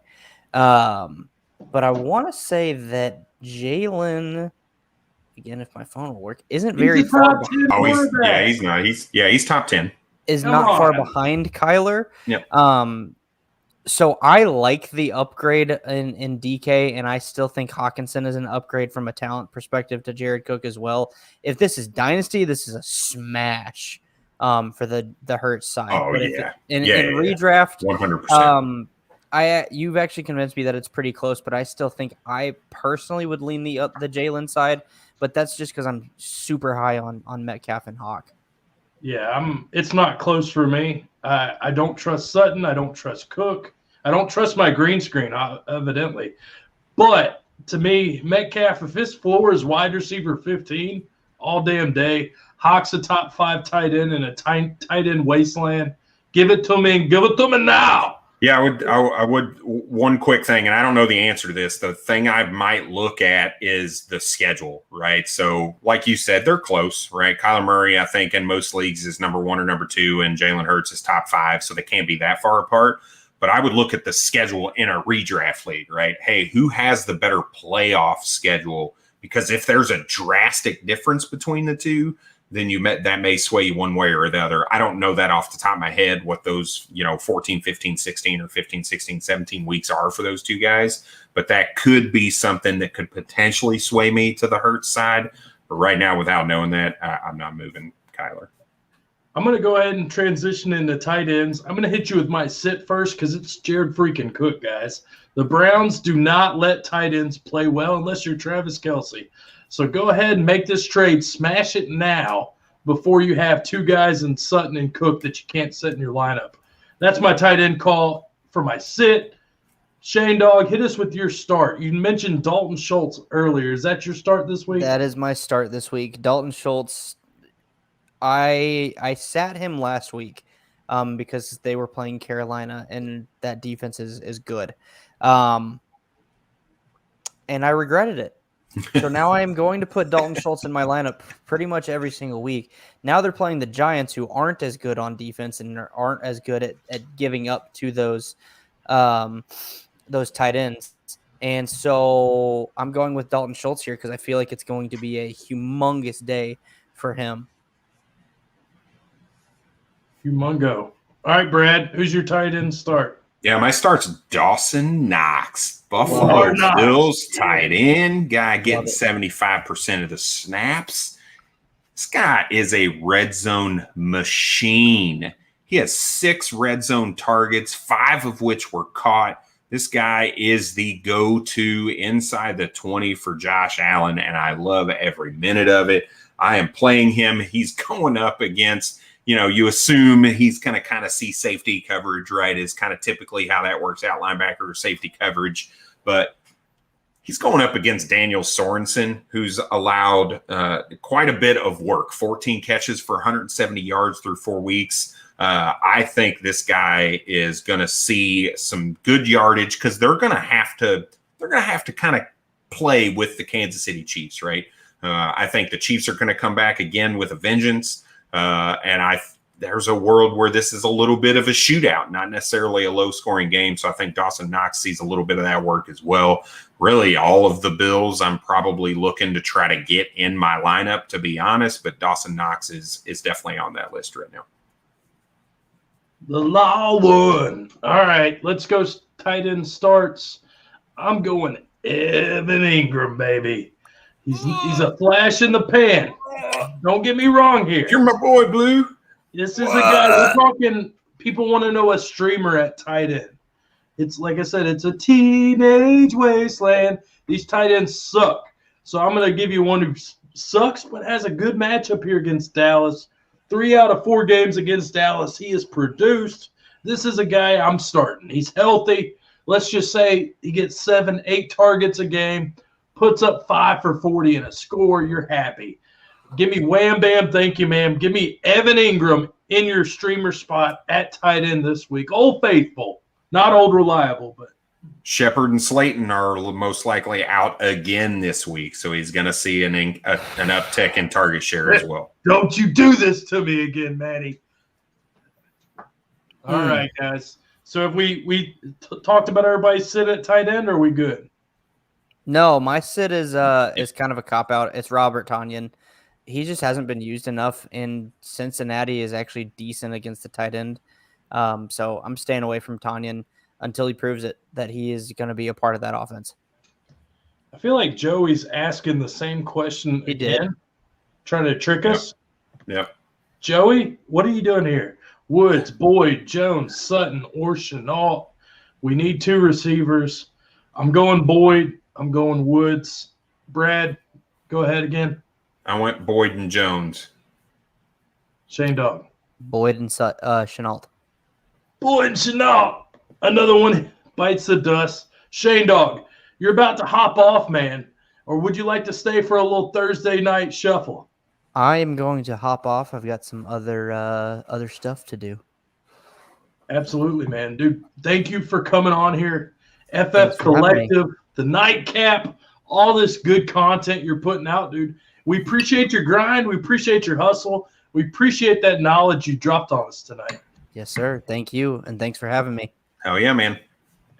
But I want to say that Jalen, again, if my phone will work, isn't very far behind. Oh, he's not. He's top 10. Is not far behind Kyler. Yep. So I like the upgrade in DK, and I still think Hawkinson is an upgrade from a talent perspective to Jared Cook as well. If this is Dynasty, this is a smash for the Hurts side. Oh, but yeah. In redraft, 100%. You've actually convinced me that it's pretty close, but I still think I personally would lean the Jalen side, but that's just because I'm super high on Metcalf and Hawk. Yeah, it's not close for me. I don't trust Sutton. I don't trust Cook. I don't trust my green screen, evidently. But to me, Metcalf, if his floor is wide receiver 15 all damn day, Hawk's a top 5 tight end in a tight end wasteland. Give it to me and give it to me now. Yeah, I would. One quick thing, and I don't know the answer to this. The thing I might look at is the schedule, right? So, like you said, they're close, right? Kyler Murray, I think, in most leagues is number 1 or number 2, and Jalen Hurts is top 5, so they can't be that far apart. But I would look at the schedule in a redraft league, right? Hey, who has the better playoff schedule? Because if there's a drastic difference between the two, then that may sway you one way or the other. I don't know that off the top of my head what those 14, 15, 16 or 15, 16, 17 weeks are for those two guys, but that could be something that could potentially sway me to the Hurts side. But right now, without knowing that, I'm not moving Kyler. I'm going to go ahead and transition into tight ends. I'm going to hit you with my sit first because it's Jared freaking Cook, guys. The Browns do not let tight ends play well unless you're Travis Kelce. So go ahead and make this trade. Smash it now before you have 2 guys in Sutton and Cook that you can't set in your lineup. That's my tight end call for my sit. Shane Dog, hit us with your start. You mentioned Dalton Schultz earlier. Is that your start this week? That is my start this week. Dalton Schultz, I sat him last week because they were playing Carolina, and that defense is good. And I regretted it. So now I am going to put Dalton Schultz in my lineup pretty much every single week. Now they're playing the Giants, who aren't as good on defense and aren't as good at giving up to those tight ends. And so I'm going with Dalton Schultz here because I feel like it's going to be a humongous day for him. Humongo. All right, Brad, who's your tight end start? Yeah, my start's Dawson Knox, Buffalo Bills tight end guy, getting 75% of the snaps. This guy is a red zone machine. He has 6 red zone targets, 5 of which were caught. This guy is the go-to inside the 20 for Josh Allen, and I love every minute of it. I am playing him. He's going up against you assume he's going to kind of see safety coverage, right? Is kind of typically how that works out, linebacker or safety coverage. But he's going up against Daniel Sorensen, who's allowed quite a bit of work, 14 catches for 170 yards through 4 weeks. I think this guy is going to see some good yardage because they're going to have to kind of play with the Kansas City Chiefs, right? I think the Chiefs are going to come back again with a vengeance. And there's a world where this is a little bit of a shootout, not necessarily a low-scoring game. So I think Dawson Knox sees a little bit of that work as well. Really, all of the Bills I'm probably looking to try to get in my lineup, to be honest. But Dawson Knox is definitely on that list right now. The law one. All right, let's go tight end starts. I'm going Evan Ingram, baby. He's a flash in the pan. Don't get me wrong here. You're my boy, Blue. This is a guy we're talking. People want to know a streamer at tight end. It's like I said, it's a teenage wasteland. These tight ends suck. So I'm going to give you one who sucks but has a good matchup here against Dallas. 3 out of 4 games against Dallas, he has produced. This is a guy I'm starting. He's healthy. Let's just say he gets 7-8 targets a game, puts up 5 for 40 and a score. You're happy. Give me wham, bam, thank you, ma'am. Give me Evan Ingram in your streamer spot at tight end this week. Old faithful, not old reliable, but Shepard and Slayton are most likely out again this week, so he's going to see an uptick in target share as well. Don't you do this to me again, Matty. All right, guys. So have we talked about everybody's sit at tight end, or are we good? No, my sit is kind of a cop-out. It's Robert Tanyan. He just hasn't been used enough, and Cincinnati is actually decent against the tight end. So I'm staying away from Tanyan until he proves it that he is going to be a part of that offense. I feel like Joey's asking the same question again, trying to trick us. Yep. Joey, what are you doing here? Woods, Boyd, Jones, Sutton, or Chenault. We need 2 receivers. I'm going Boyd. I'm going Woods. Brad, go ahead again. I went Boyd and Jones. Shane Dog. Boyd and Chenault. Boyd and Chenault. Another one bites the dust. Shane Dog, you're about to hop off, man. Or would you like to stay for a little Thursday night shuffle? I am going to hop off. I've got some other stuff to do. Absolutely, man. Dude, thank you for coming on here. FF Collective, the Nightcap, all this good content you're putting out, dude. We appreciate your grind. We appreciate your hustle. We appreciate that knowledge you dropped on us tonight. Yes, sir. Thank you, and thanks for having me. Hell yeah, man.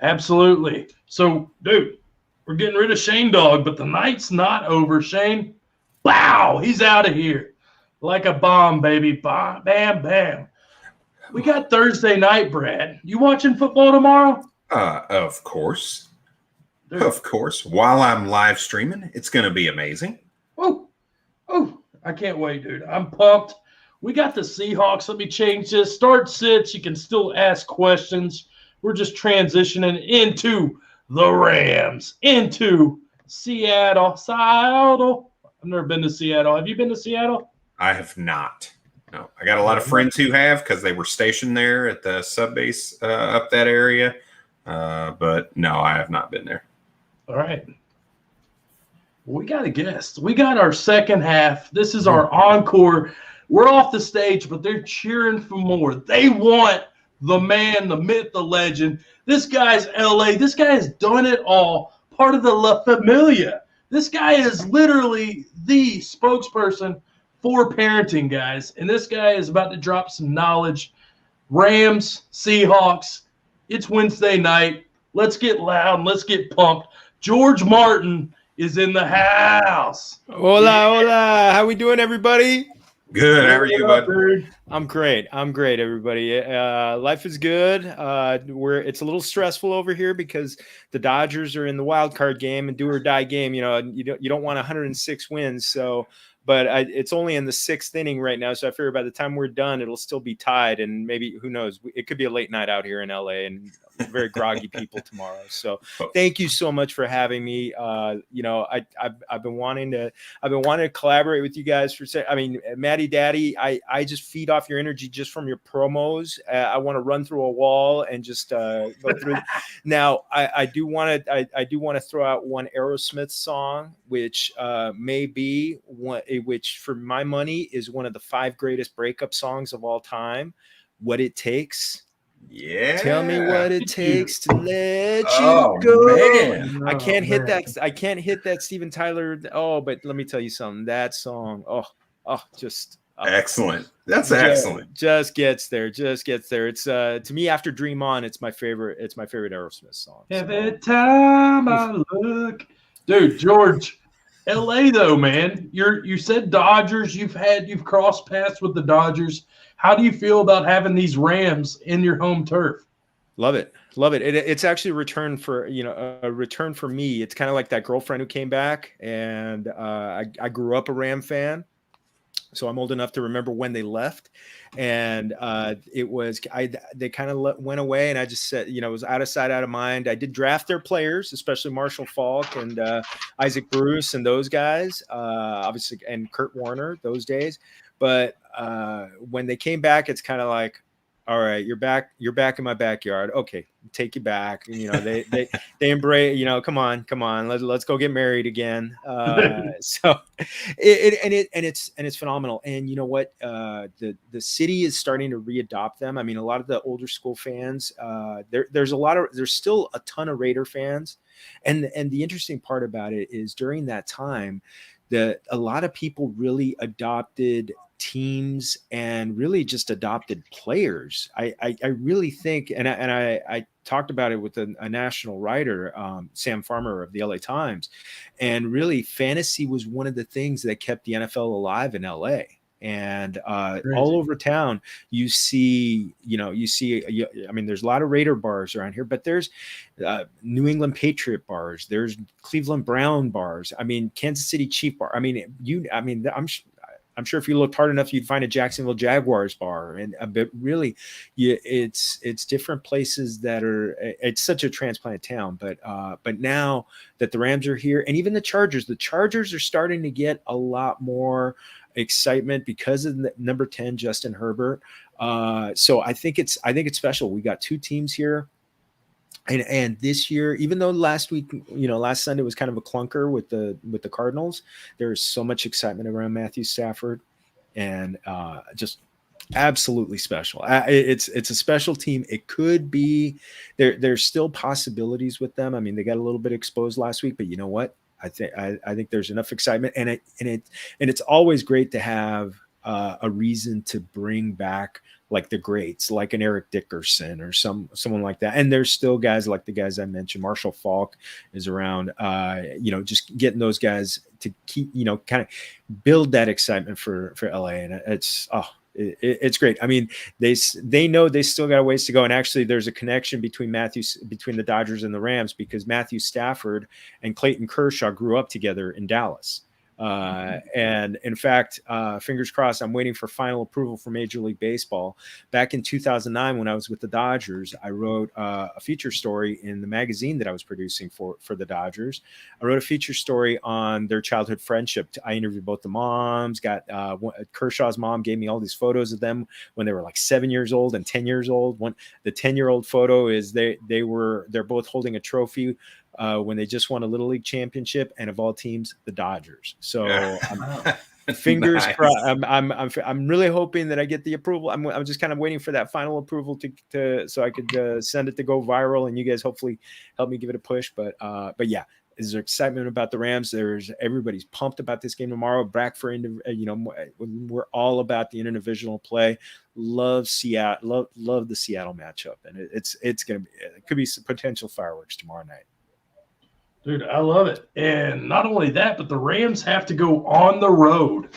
Absolutely. So, dude, we're getting rid of Shane Dog, but the night's not over. Shane, wow, he's out of here. Like a bomb, baby. Bam, bam, bam. We got Thursday night, Brad. You watching football tomorrow? Of course. Dude. Of course. While I'm live streaming, it's going to be amazing. Oh, I can't wait, dude. I'm pumped. We got the Seahawks. Let me change this. Start sits. You can still ask questions. We're just transitioning into the Rams, into Seattle. I've never been to Seattle. Have you been to Seattle? I have not. No. I got a lot of friends who have because they were stationed there at the sub base up that area. But no, I have not been there. All right. We got a guest. We got our second half. This is our encore. We're off the stage, but they're cheering for more. They want the man, the myth, the legend. This guy's LA. This guy has done it all. Part of the La Familia. This guy is literally the spokesperson for parenting, guys. And this guy is about to drop some knowledge. Rams, Seahawks. It's Wednesday night. Let's get loud. Let's get pumped. Jorge Martin is in the house. Hola. How we doing, everybody? Good. How are you, bud? I'm great, everybody. Life is good. It's a little stressful over here because the Dodgers are in the wild card game and do or die game. You know, you don't want 106 wins. So, but it's only in the 6th inning right now. So I figure by the time we're done, it'll still be tied. And maybe, who knows, it could be a late night out here in LA and very groggy people tomorrow. So thank you so much for having me. I've been wanting to collaborate with you guys Matty Daddy, I just feed off your energy just from your promos. I want to run through a wall and just go through. Now I do want to throw out one Aerosmith song, which may be one, which for my money is one of the 5 greatest breakup songs of all time. What It Takes. Yeah. Tell me what it takes to let you go. Man. I can't hit that Steven Tyler. Oh, but let me tell you something. That song. Just excellent. That's excellent. Just gets there. It's to me, after Dream On, it's my favorite Aerosmith song. Every time I look, dude, George, LA though, man. You said Dodgers. You've crossed paths with the Dodgers. How do you feel about having these Rams in your home turf? Love it. It's actually a return for me. It's kind of like that girlfriend who came back, and I grew up a Ram fan, so I'm old enough to remember when they left, and they kind of went away, and I just said, it was out of sight, out of mind. I did draft their players, especially Marshall Faulk and Isaac Bruce and those guys, obviously, and Kurt Warner those days. But when they came back, it's kind of like, all right, you're back in my backyard. Okay, take you back. They embrace. Come on, let's go get married again. So it's phenomenal. And you know what? The city is starting to readopt them. I mean, a lot of the older school fans. There's still a ton of Raider fans, and the interesting part about it is during that time, a lot of people really adopted teams and really just adopted players. I really think, and I talked about it with a national writer, Sam Farmer of the LA Times, and really fantasy was one of the things that kept the NFL alive in LA. And all over town, you see, there's a lot of Raider bars around here, but there's New England Patriot bars, there's Cleveland Brown bars. I mean, Kansas City Chief bar. I'm sure if you looked hard enough, you'd find a Jacksonville Jaguars bar, but really, it's different places that are. It's such a transplant town, but now that the Rams are here, and even the Chargers are starting to get a lot more excitement because of the number 10 Justin Herbert. So I think it's special. We got 2 teams here. And this year, even though last Sunday was kind of a clunker with the Cardinals, there's so much excitement around Matthew Stafford, and just absolutely special. It's a special team. It could be there's still possibilities with them. I mean, they got a little bit exposed last week, but you know what? I think there's enough excitement, and it's always great to have a reason to bring back like the greats, like an Eric Dickerson or someone like that. And there's still guys like the guys I mentioned. Marshall Faulk is around, just getting those guys to keep, kind of build that excitement for LA. And it's great. I mean, they know they still got a ways to go. And actually there's a connection between the Dodgers and the Rams, because Matthew Stafford and Clayton Kershaw grew up together in Dallas. And in fact, fingers crossed, I'm waiting for final approval for Major League Baseball. Back in 2009, when I was with the Dodgers, I wrote a feature story in the magazine that I was producing for the Dodgers. I wrote a feature story on their childhood friendship. I interviewed both the moms. Kershaw's mom gave me all these photos of them when they were like 7 years old and 10 years old. The 10-year-old photo is they're both holding a trophy when they just won a Little League championship, and of all teams, the Dodgers. So fingers crossed. I'm really hoping that I get the approval. I'm just kind of waiting for that final approval so I could send it to go viral, and you guys hopefully help me give it a push. But yeah, there's excitement about the Rams. Everybody's pumped about this game tomorrow. Back for we're all about the interdivisional play. Love Seattle. Love the Seattle matchup, and it could be some potential fireworks tomorrow night. Dude, I love it. And not only that, but the Rams have to go on the road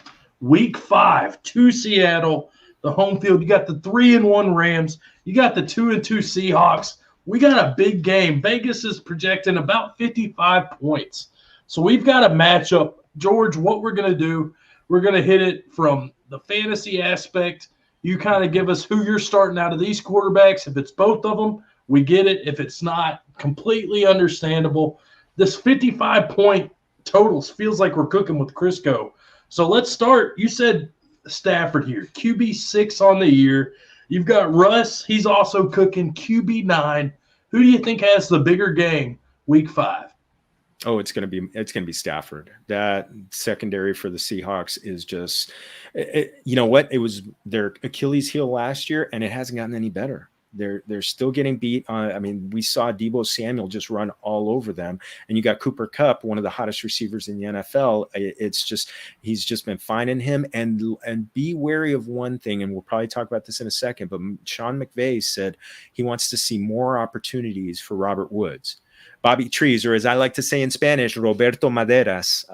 week 5 to Seattle, the home field. You got the 3-1 Rams. You got the 2-2 Seahawks. We got a big game. Vegas is projecting about 55 points. So we've got a matchup. George, what we're going to do, we're going to hit it from the fantasy aspect. You kind of give us who you're starting out of these quarterbacks. If it's both of them, We get it. If it's not completely understandable, this 55-point totals feels like we're cooking with Crisco. So let's start. You said Stafford here, QB 6 on the year. You've got Russ. He's also cooking QB 9. Who do you think has the bigger game week 5? Oh, it's gonna be Stafford. That secondary for the Seahawks is just, you know what? It was their Achilles heel last year, and it hasn't gotten any better. They're still getting beat. I mean, we saw Deebo Samuel just run all over them, and you got Cooper Kupp, one of the hottest receivers in the NFL. It's just he's just been finding him. And be wary of one thing, and we'll probably talk about this in a second. But Sean McVay said he wants to see more opportunities for Robert Woods. Bobby Trees, or as I like to say in Spanish, Roberto Maderas.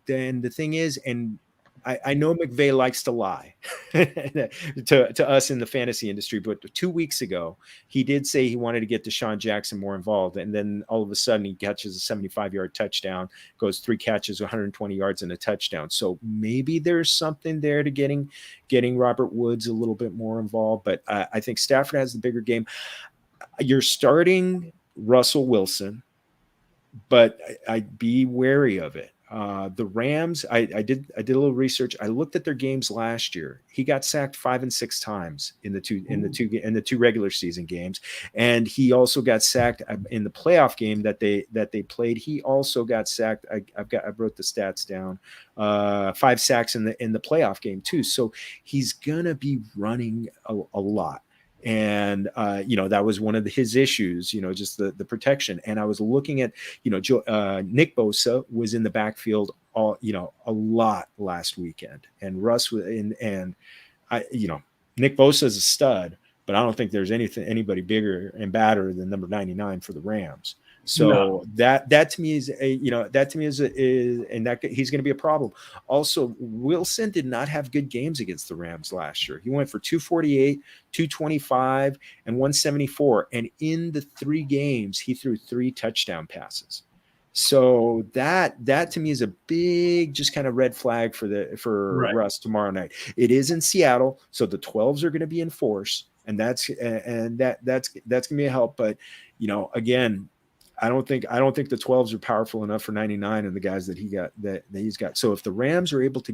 And the thing is, and I know McVay likes to lie to us in the fantasy industry, but 2 weeks ago, he did say he wanted to get Deshaun Jackson more involved. And then all of a sudden he catches a 75-yard touchdown, goes 3 catches, 120 yards and a touchdown. So maybe there's something there to getting Robert Woods a little bit more involved. But I think Stafford has the bigger game. You're starting Russell Wilson, but I'd be wary of it. The Rams, I did a little research. I looked at their games last year. He got sacked 5 and 6 times in the two regular season games, and he also got sacked in the playoff game that they played. He also got sacked. I wrote the stats down. 5 sacks in the playoff game too. So he's gonna be running a lot. And, that was one of his issues, just the protection. And I was looking at, Nick Bosa was in the backfield a lot last weekend, and Russ was and Nick Bosa is a stud, but I don't think there's anybody bigger and badder than number 99 for the Rams. So no. that to me is and that he's going to be a problem. Also, Wilson did not have good games against the Rams last year. He went for 248, 225, and 174. And in the 3 games, he threw 3 touchdown passes. So that to me is a big, just kind of red flag for right. Russ tomorrow night. It is in Seattle, so the 12s are going to be in force, and that's going to be a help. But again, I don't think the 12s are powerful enough for 99 and the guys that he's got. So if the Rams are able to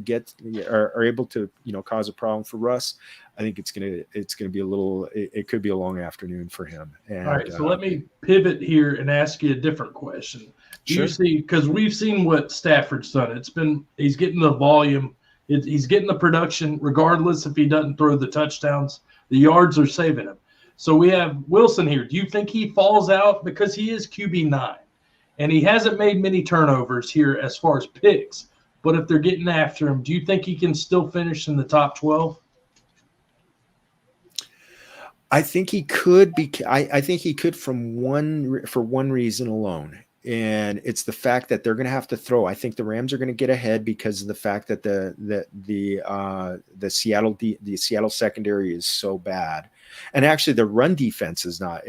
cause a problem for Russ, I think it's gonna be it could be a long afternoon for him. And, all right, so let me pivot here and ask you a different question. Sure. You see, because we've seen what Stafford's done. He's getting the volume, he's getting the production, regardless if he doesn't throw the touchdowns. The yards are saving him. So we have Wilson here. Do you think he falls out because he is QB 9 and he hasn't made many turnovers here as far as picks? But if they're getting after him, do you think he can still finish in the top 12? I think he could be. I think he could for one reason alone, and it's the fact that they're going to have to throw. I think the Rams are going to get ahead because of the fact that the Seattle secondary is so bad. And actually, the run defense is not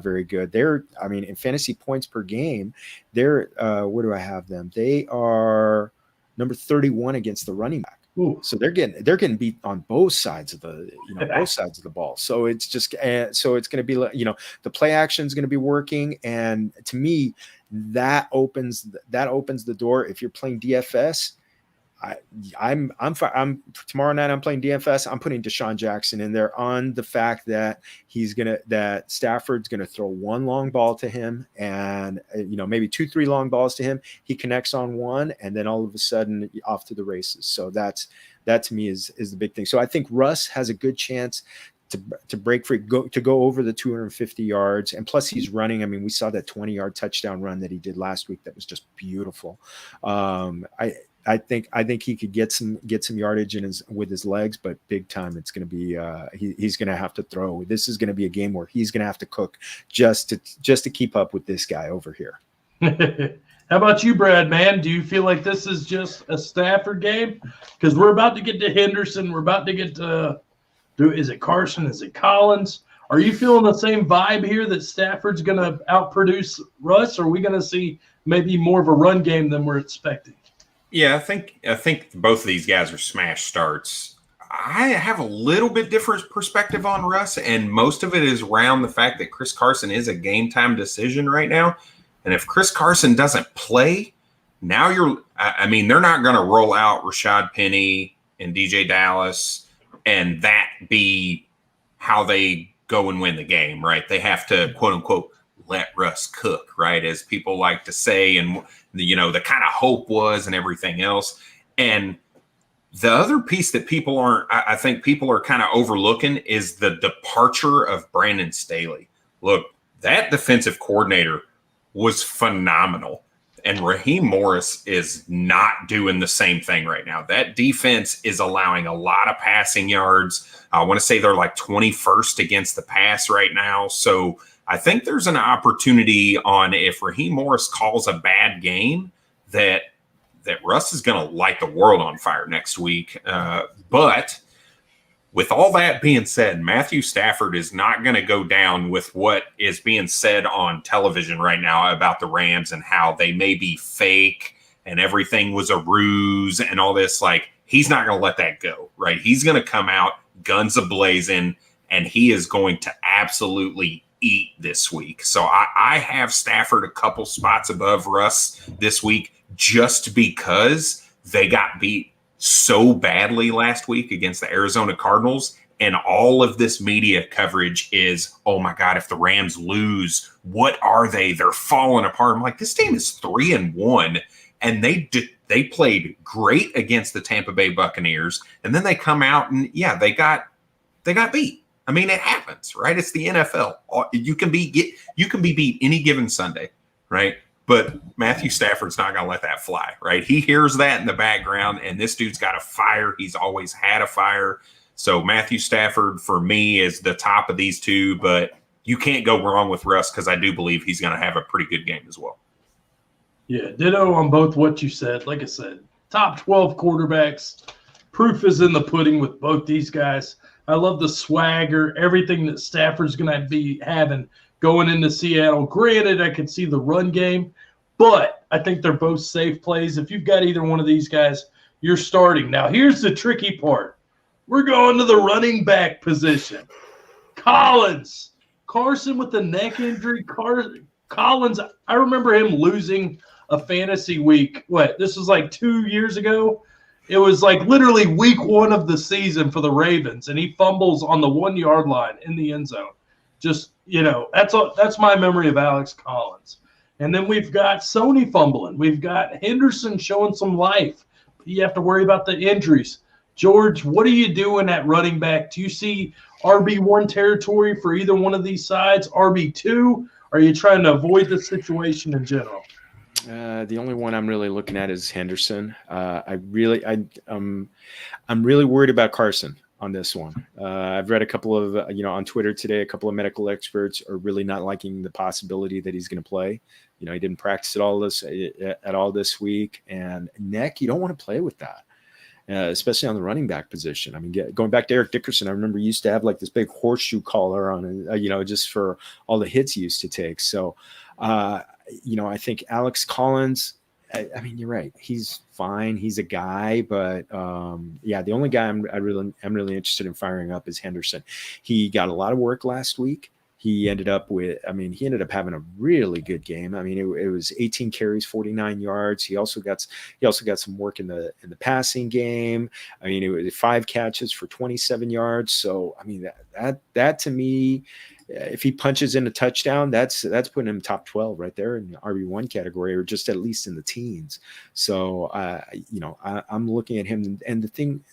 very good. In fantasy points per game, where do I have them? They are number 31 against the running back. Ooh. So they're getting beat on both sides of the ball. So it's just it's going to be the play action is going to be working, and to me that opens the door. If you're playing DFS, I'm tomorrow night I'm playing DFS. I'm putting Deshaun Jackson in there on the fact that that Stafford's gonna throw 1 long ball to him, and maybe 2-3 long balls to him. He connects on one, and then all of a sudden off to the races. So that to me is the big thing. So I think Russ has a good chance to break free, to go over the 250 yards, and plus he's running. I mean, we saw that 20-yard touchdown run that he did last week. That was just beautiful. I think he could get some yardage with his legs, but big time it's going to be he's going to have to throw. This is going to be a game where he's going to have to cook just to keep up with this guy over here. How about you, Brad, man? Do you feel like this is just a Stafford game? Because we're about to get to Henderson. We're about to get to is it Carson? Is it Collins? Are you feeling the same vibe here that Stafford's going to outproduce Russ? Or are we going to see maybe more of a run game than we're expecting? Yeah, I think both of these guys are smash starts. I have a little bit different perspective on Russ, and most of it is around the fact that Chris Carson is a game time decision right now. And if Chris Carson doesn't play, now they're not going to roll out Rashad Penny and DJ Dallas and that be how they go and win the game, right? They have to, quote unquote, let Russ cook, right? As people like to say, and the kind of hope was and everything else. And the other piece that I think people are kind of overlooking is the departure of Brandon Staley. Look, that defensive coordinator was phenomenal. And Raheem Morris is not doing the same thing right now. That defense is allowing a lot of passing yards. I want to say they're like 21st against the pass right now. So I think there's an opportunity on if Raheem Morris calls a bad game that Russ is going to light the world on fire next week. But with all that being said, Matthew Stafford is not going to go down with what is being said on television right now about the Rams and how they may be fake and everything was a ruse and all this. Like, he's not going to let that go, right? He's going to come out guns a-blazing, and he is going to absolutely eat this week. So I have Stafford a couple spots above Russ this week just because they got beat so badly last week against the Arizona Cardinals, and all of this media coverage is, oh my God, if the Rams lose, what are they? They're falling apart. I'm like, this team is 3-1, and they played great against the Tampa Bay Buccaneers, and then they come out and they got beat. I mean, it happens, right? It's the NFL. You can be beat any given Sunday, right? But Matthew Stafford's not going to let that fly, right? He hears that in the background, and this dude's got a fire. He's always had a fire. So Matthew Stafford, for me, is the top of these two, but you can't go wrong with Russ because I do believe he's going to have a pretty good game as well. Yeah, ditto on both what you said. Like I said, top 12 quarterbacks. Proof is in the pudding with both these guys. I love the swagger, everything that Stafford's going to be having going into Seattle. Granted, I could see the run game, but I think they're both safe plays. If you've got either one of these guys, you're starting. Now, here's the tricky part. We're going to the running back position. Collins. Carson with the neck injury. Collins, I remember him losing a fantasy week. This was like 2 years ago? It was like literally week 1 of the season for the Ravens, and he fumbles on the 1 yard line in the end zone. Just, that's my memory of Alex Collins. And then we've got Sony fumbling. We've got Henderson showing some life. You have to worry about the injuries. George, what are you doing at running back? Do you see RB1 territory for either one of these sides? RB2? Are you trying to avoid the situation in general? The only one I'm really looking at is Henderson. I'm really worried about Carson on this one. I've read a couple of, on Twitter today, a couple of medical experts are really not liking the possibility that he's going to play. He didn't practice at all this week, and neck, you don't want to play with that. Especially on the running back position. I mean, going back to Eric Dickerson, I remember he used to have like this big horseshoe collar on it, just for all the hits he used to take. So, I think Alex Collins, I mean, you're right. He's fine. He's a guy, but the only guy I'm really interested in firing up is Henderson. He got a lot of work last week. He ended up having a really good game. I mean, it was 18 carries, 49 yards. He also got some work in the passing game. I mean, it was 5 catches for 27 yards. So, I mean, that to me, if he punches in a touchdown, that's putting him top 12 right there in the RB1 category, or just at least in the teens. So, I'm looking at him, and the thing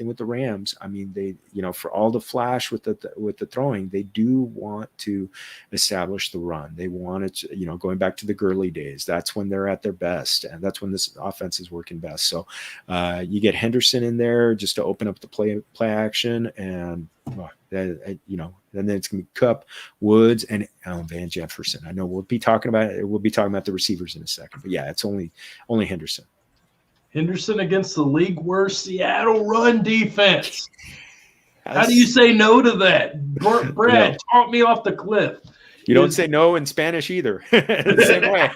with the Rams, I mean, they, for all the flash with the throwing, they do want to establish the run. They want it to, going back to the Gurley days, that's when they're at their best, and that's when this offense is working best. So, you get Henderson in there just to open up the play action, and and then it's going to be Kupp, Woods, and Van Jefferson. I know we'll be talking about the receivers in a second, but it's only Henderson. Henderson against the league worst Seattle run defense. How do you say no to that? Brad, talk me off the cliff. You don't say no in Spanish either. The same way.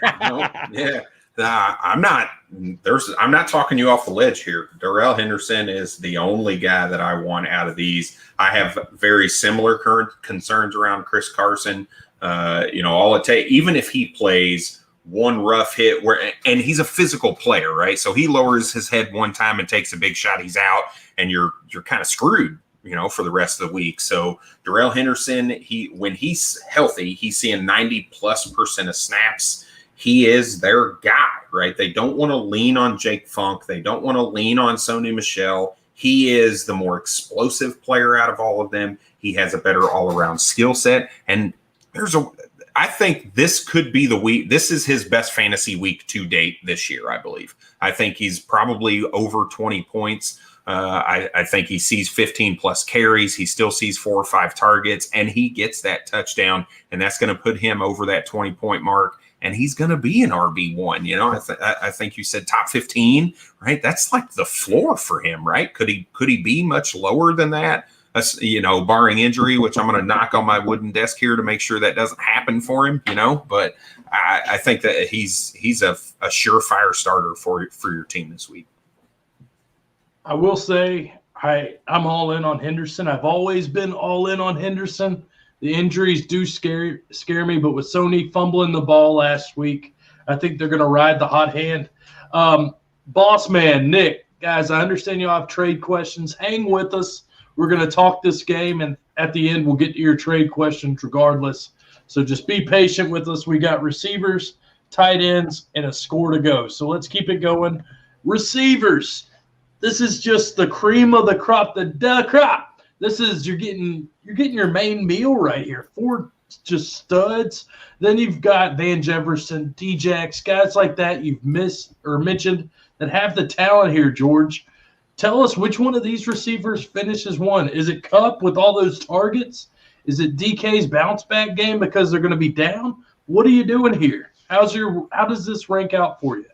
Yeah. I'm not talking you off the ledge here. Darrell Henderson is the only guy that I want out of these. I have very similar current concerns around Chris Carson. All it takes, even if he plays one rough hit and he's a physical player, right? So he lowers his head one time and takes a big shot, he's out, and you're kind of screwed, for the rest of the week. So Darrell Henderson, when he's healthy, he's seeing 90+% of snaps. He is their guy, right? They don't want to lean on Jake Funk. They don't want to lean on Sony Michel. He is the more explosive player out of all of them. He has a better all-around skill set. And I think this could be the week. This is his best fantasy week to date this year, I believe. I think he's probably over 20 points. I think he sees 15+ carries. He still sees 4 or 5 targets, and he gets that touchdown, and that's going to put him over that 20-point mark. And he's going to be an RB1. I think you said top 15, right? That's like the floor for him, right? Could he be much lower than that? Barring injury, which I'm going to knock on my wooden desk here to make sure that doesn't happen for him. But I think that he's a surefire starter for your team this week. I will say I'm all in on Henderson. I've always been all in on Henderson. The injuries do scare me, but with Sony fumbling the ball last week, I think they're going to ride the hot hand. Boss man, Nick, guys, I understand you all have trade questions. Hang with us. We're going to talk this game, and at the end, we'll get to your trade questions regardless. So just be patient with us. We got receivers, tight ends, and a score to go. So let's keep it going. Receivers. This is just the cream of the crop, the crop. This is you're getting your main meal right here. 4 just studs. Then you've got Van Jefferson, Djax, guys like that you've missed or mentioned that have the talent here, George. Tell us which one of these receivers finishes one. Is it Kupp with all those targets? Is it DK's bounce back game because they're going to be down? What are you doing here? How does this rank out for you?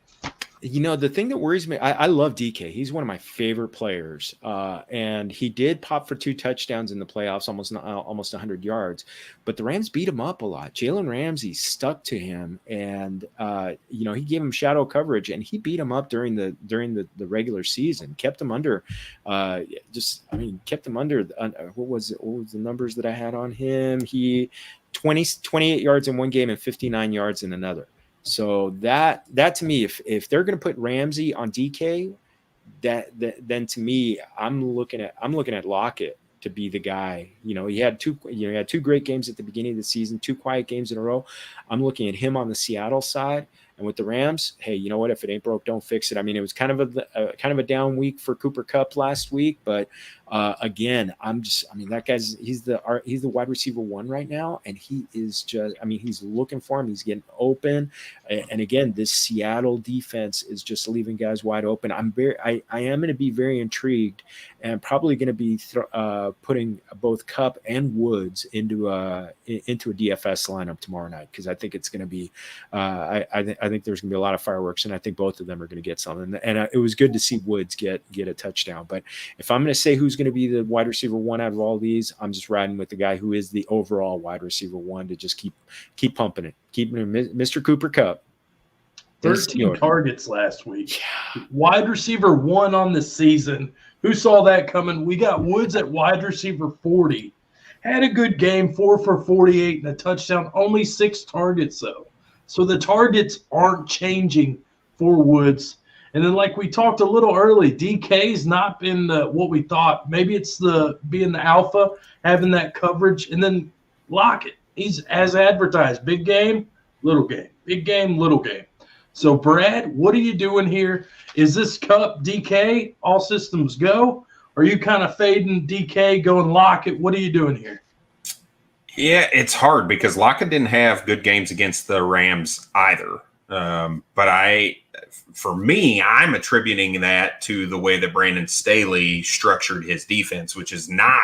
The thing that worries me, I love DK. He's one of my favorite players. And he did pop for 2 touchdowns in the playoffs, almost 100 yards. But the Rams beat him up a lot. Jalen Ramsey stuck to him, and he gave him shadow coverage, and he beat him up during the regular season. Kept him under, kept him under. What was the numbers that I had on him? He 28 yards in one game and 59 yards in another. So that to me, if they're going to put Ramsey on DK, then to me, I'm looking at Lockett to be the guy. He had 2 great games at the beginning of the season, 2 quiet games in a row. I'm looking at him on the Seattle side. And with the Rams, hey, you know what? If it ain't broke, don't fix it. I mean, it was kind of a down week for Cooper Kupp last week, but again, that guy's he's the wide receiver 1 right now, and he is just, he's looking for him. He's getting open, and again, this Seattle defense is just leaving guys wide open. I am going to be very intrigued, and probably going to be putting both Kupp and Woods into a DFS lineup tomorrow night, because I think it's going to be I think there's going to be a lot of fireworks, and I think both of them are going to get something. And it was good to see Woods get a touchdown. But if I'm going to say who's going to be the wide receiver 1 out of all these, I'm just riding with the guy who is the overall wide receiver 1 to just keep pumping it, keeping him, Mr. Cooper Kupp. 13 targets last week. Yeah. Wide receiver 1 on the season. Who saw that coming? We got Woods at wide receiver 40. Had a good game, 4 for 48 and a touchdown. Only 6 targets though. So the targets aren't changing for Woods. And then, like we talked a little early, DK's not been what we thought. Maybe it's being the alpha, having that coverage. And then Lockett, he's as advertised. Big game, little game. Big game, little game. So, Brad, what are you doing here? Is this Kupp, DK, all systems go? Or are you kind of fading DK, going Lockett? What are you doing here? Yeah, it's hard because Lockett didn't have good games against the Rams either. But for me, I'm attributing that to the way that Brandon Staley structured his defense, which is not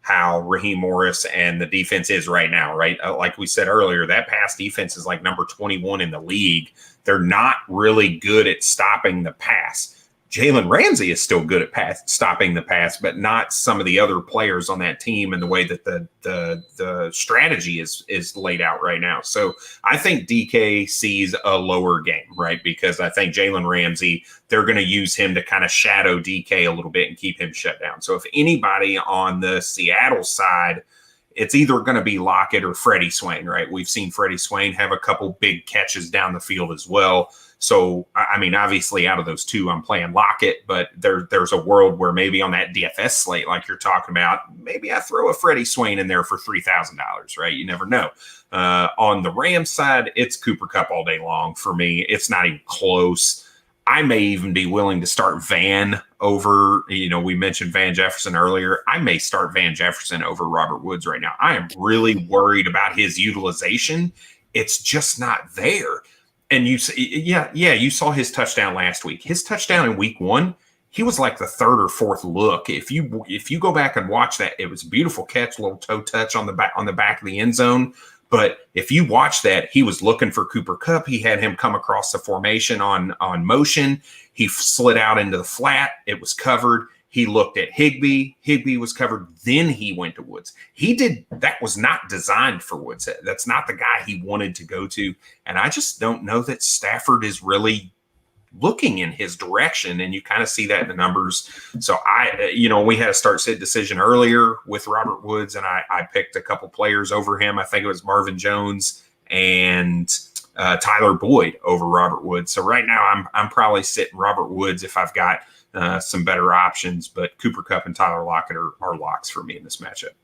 how Raheem Morris and the defense is right now, right? Like we said earlier, that pass defense is like number 21 in the league. They're not really good at stopping the pass. Jalen Ramsey is still good at stopping the pass, but not some of the other players on that team and the way that the strategy is laid out right now. So I think DK sees a lower game, right? Because I think Jalen Ramsey, they're going to use him to kind of shadow DK a little bit and keep him shut down. So if anybody on the Seattle side, it's either going to be Lockett or Freddie Swain, right? We've seen Freddie Swain have a couple big catches down the field as well. So, I mean, obviously out of those two, I'm playing Lockett, but there's a world where maybe on that DFS slate, like you're talking about, maybe I throw a Freddie Swain in there for $3,000, right? You never know. On the Rams side, it's Cooper Kupp all day long for me. It's not even close. I may even be willing to start Van over, we mentioned Van Jefferson earlier. I may start Van Jefferson over Robert Woods right now. I am really worried about his utilization. It's just not there. And you saw his touchdown last week. His touchdown in week 1, he was like the third or fourth look. If you go back and watch that, it was a beautiful catch, a little toe touch on the back of the end zone. But if you watch that, he was looking for Cooper Kupp. He had him come across the formation on motion. He slid out into the flat. It was covered. He looked at Higbee. Higbee was covered. Then he went to Woods. That was not designed for Woods. That's not the guy he wanted to go to. And I just don't know that Stafford is really looking in his direction. And you kind of see that in the numbers. So we had a start-sit decision earlier with Robert Woods, and I picked a couple players over him. I think it was Marvin Jones and Tyler Boyd over Robert Woods. So right now I'm probably sitting Robert Woods if I've got some better options, but Cooper Kupp and Tyler Lockett are locks for me in this matchup.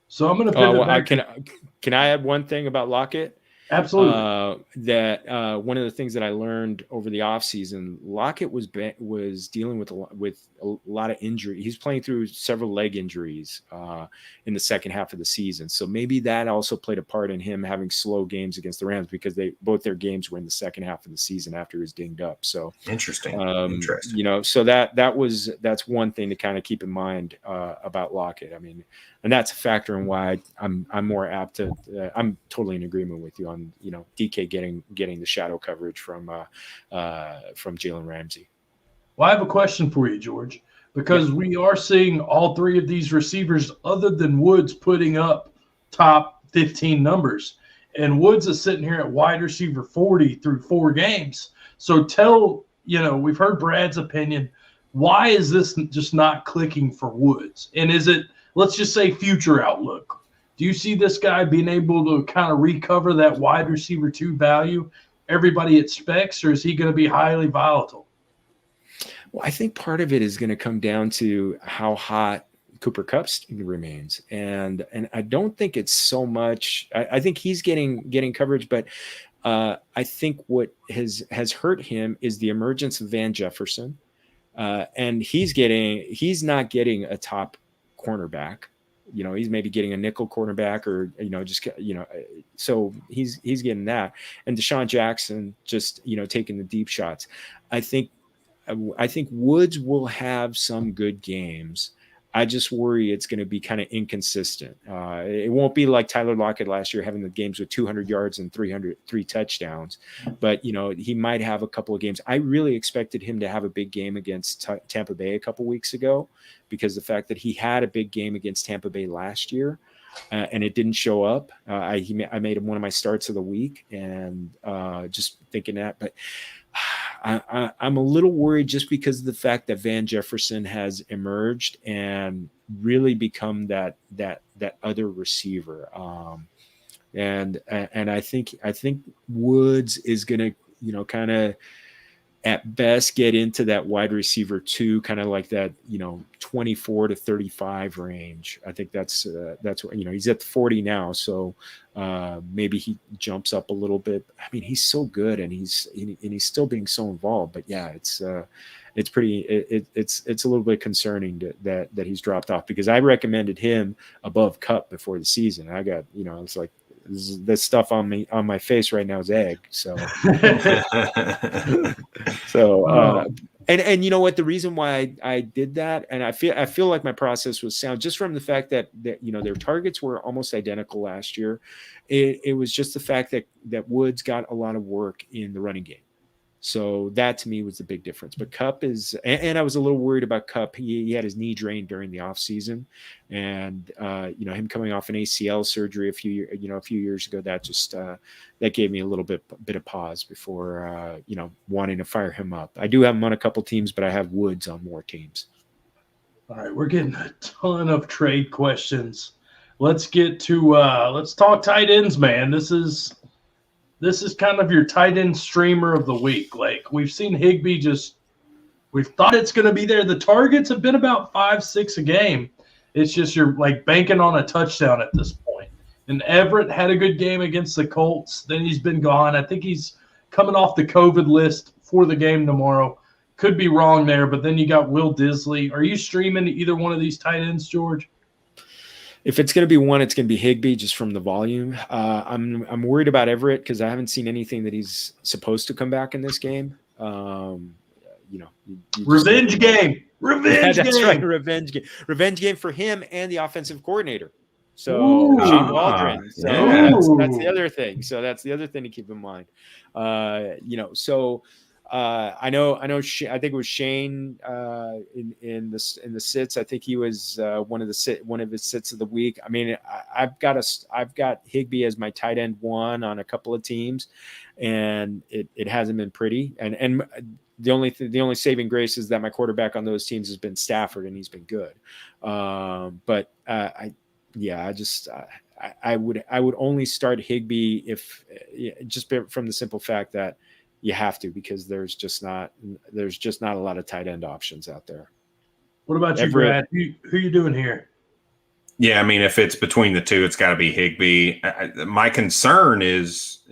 So I'm going to can I add one thing about Lockett? Absolutely. One of the things that I learned over the offseason, Lockett was dealing with a lot of injury. He's playing through several leg injuries in the second half of the season. So maybe that also played a part in him having slow games against the Rams, because both their games were in the second half of the season after he was dinged up. So interesting. So that's one thing to kind of keep in mind about Lockett. I mean, and that's a factor in why I'm more apt to. I'm totally in agreement with you on DK getting the shadow coverage from Jalen Ramsey. Well, I have a question for you, George, because we are seeing all three of these receivers, other than Woods, putting up top 15 numbers, and Woods is sitting here at wide receiver 40 through 4 games. So we've heard Brad's opinion. Why is this just not clicking for Woods? And is it, let's just say, future outlook? Do you see this guy being able to kind of recover that wide receiver 2 value everybody expects, or is he going to be highly volatile? Well, I think part of it is going to come down to how hot Cooper Kupp remains. And I don't think it's so much. I think he's getting coverage, but I think what has hurt him is the emergence of Van Jefferson. And he's not getting a top cornerback. He's maybe getting a nickel cornerback, or so he's getting that. And Deshaun Jackson just taking the deep shots. I think Woods will have some good games. I just worry it's going to be kind of inconsistent. It won't be like Tyler Lockett last year, having the games with 200 yards and 3 touchdowns. But, he might have a couple of games. I really expected him to have a big game against Tampa Bay a couple weeks ago, because the fact that he had a big game against Tampa Bay last year and it didn't show up. I made him one of my starts of the week, and just thinking that. But I'm a little worried just because of the fact that Van Jefferson has emerged and really become that other receiver. And I think Woods is going to, kind of at best get into that wide receiver 2, kind of like that, 24 to 35 range. I think that's what, he's at 40 now. So maybe he jumps up a little bit. I mean, he's so good, and he's still being so involved, but yeah, it's a little bit concerning that he's dropped off, because I recommended him above Kupp before the season. I got, it's like, this stuff on my face right now is egg. So, and you know what, the reason why I did that, and I feel like my process was sound, just from the fact that their targets were almost identical last year. It was just the fact that Woods got a lot of work in the running game. So that to me was the big difference. But Kupp is, and I was a little worried about Kupp. He had his knee drained during the offseason, and him coming off an ACL surgery a few years ago, that just that gave me a little bit of pause before wanting to fire him up. I do have him on a couple teams, but I have Woods on more teams. All right, we're getting a ton of trade questions. Let's get to let's talk tight ends, man. This is kind of your tight end streamer of the week. Like, we've seen Higbee we've thought it's going to be there. The targets have been about 5-6 a game. It's just you're like banking on a touchdown at this point. And Everett had a good game against the Colts. Then he's been gone. I think he's coming off the COVID list for the game tomorrow. Could be wrong there, but then you got Will Disley. Are you streaming either one of these tight ends, George? If it's going to be one, it's going to be Higbee just from the volume. I'm worried about Everett because I haven't seen anything that he's supposed to come back in this game. Revenge game. That's right, revenge game. Revenge game for him and the offensive coordinator. So Shane Waldron. So that's the other thing. So that's the other thing to keep in mind. I know. I think it was Shane in the sits. I think he was one of his sits of the week. I mean, I've got Higbee as my tight end 1 on a couple of teams, and it hasn't been pretty. And the only saving grace is that my quarterback on those teams has been Stafford, and he's been good. I would only start Higbee if just from the simple fact that you have to, because there's just not a lot of tight end options out there. What about you, Brad? Who you doing here? Yeah, I mean, if it's between the two, it's got to be Higbee. My concern is,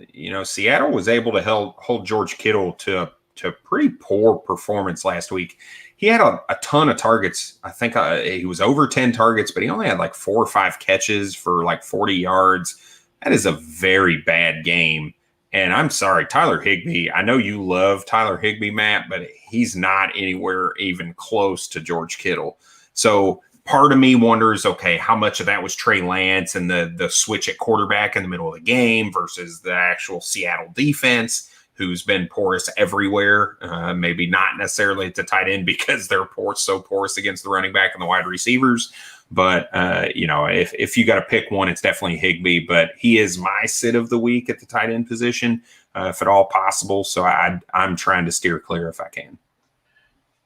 Seattle was able to hold George Kittle to a pretty poor performance last week. He had a ton of targets. I think he was over 10 targets, but he only had like 4 or 5 catches for like 40 yards. That is a very bad game. And I'm sorry, Tyler Higbee, I know you love Tyler Higbee, Matt, but he's not anywhere even close to George Kittle. So part of me wonders, okay, how much of that was Trey Lance and the switch at quarterback in the middle of the game versus the actual Seattle defense, who's been porous everywhere, maybe not necessarily at the tight end because they're so porous against the running back and the wide receivers. But, if you got to pick one, it's definitely Higbee. But he is my sit of the week at the tight end position, if at all possible. So I'm trying to steer clear if I can.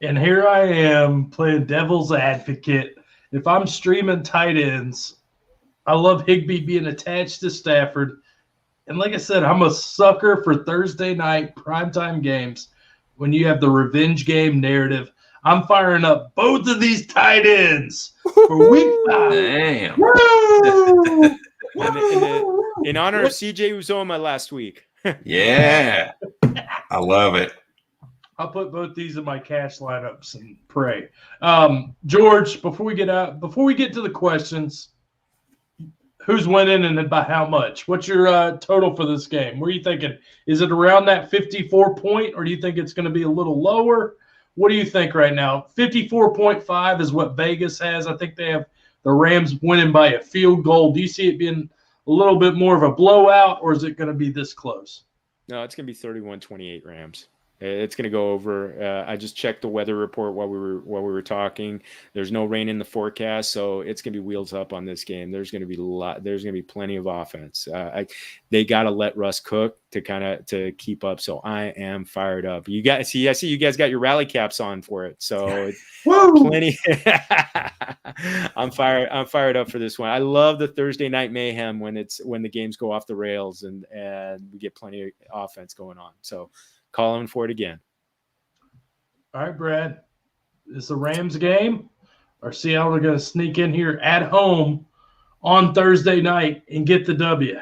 And here I am playing devil's advocate. If I'm streaming tight ends, I love Higbee being attached to Stafford. And like I said, I'm a sucker for Thursday night primetime games when you have the revenge game narrative. I'm firing up both of these tight ends for week 5. Damn. In honor of CJ Uzoma last week. Yeah. I love it. I'll put both these in my cash lineups and pray. George, before we get to the questions, who's winning and by how much? What's your total for this game? What are you thinking? Is it around that 54 point, or do you think it's going to be a little lower? What do you think right now? 54.5 is what Vegas has. I think they have the Rams winning by a field goal. Do you see it being a little bit more of a blowout, or is it going to be this close? No, it's going to be 31-28 Rams. It's going to go over. I just checked the weather report while we were talking. There's no rain in the forecast, so it's going to be wheels up on this game. There's going to be plenty of offense. They got to let Russ cook to keep up. So I am fired up. You guys see, I see you guys got your rally caps on for it. So plenty. I'm fired up for this one. I love the Thursday night mayhem when the games go off the rails and we get plenty of offense going on. So calling for it again. All right, Brad. It's the Rams game. Are Seattle going to sneak in here at home on Thursday night and get the W?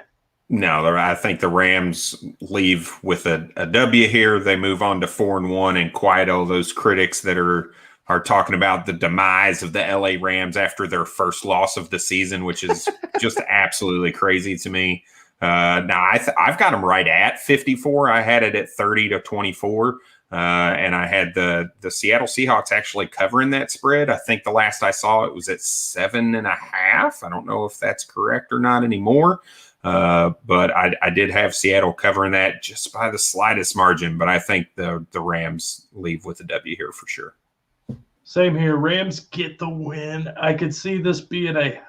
No, I think the Rams leave with a W here. They move on to 4-1 and quiet all those critics that are talking about the demise of the LA Rams after their first loss of the season, which is just absolutely crazy to me. Now I've got them right at 54. I had it at 30-24. And I had the Seattle Seahawks actually covering that spread. I think the last I saw it was at 7.5. I don't know if that's correct or not anymore. But I did have Seattle covering that just by the slightest margin. But I think the Rams leave with a W here for sure. Same here. Rams get the win. I could see this being a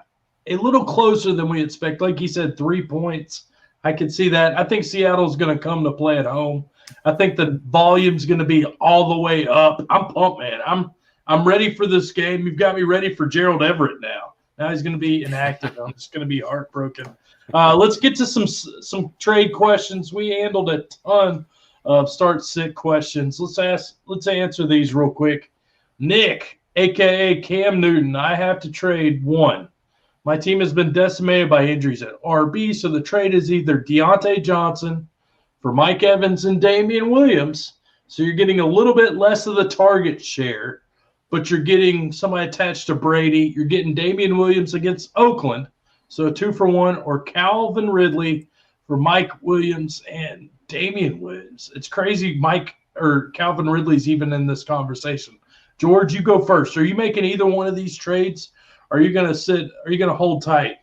little closer than we expect. Like you said, 3 points. I could see that. I think Seattle's going to come to play at home. I think the volume's going to be all the way up. I'm pumped, man. I'm ready for this game. You've got me ready for Gerald Everett now. Now he's going to be inactive. I'm just going to be heartbroken. Let's get to some trade questions. We handled a ton of start-sit questions. Let's answer these real quick. Nick, a.k.a. Cam Newton, I have to trade one. My team has been decimated by injuries at RB, so the trade is either Deontay Johnson for Mike Evans and Damien Williams. So you're getting a little bit less of the target share, but you're getting somebody attached to Brady. You're getting Damien Williams against Oakland, so a 2-for-1, or Calvin Ridley for Mike Williams and Damien Williams. It's crazy Calvin Ridley's even in this conversation. George, you go first. Are you making either one of these trades? Are you going to sit? Are you going to hold tight?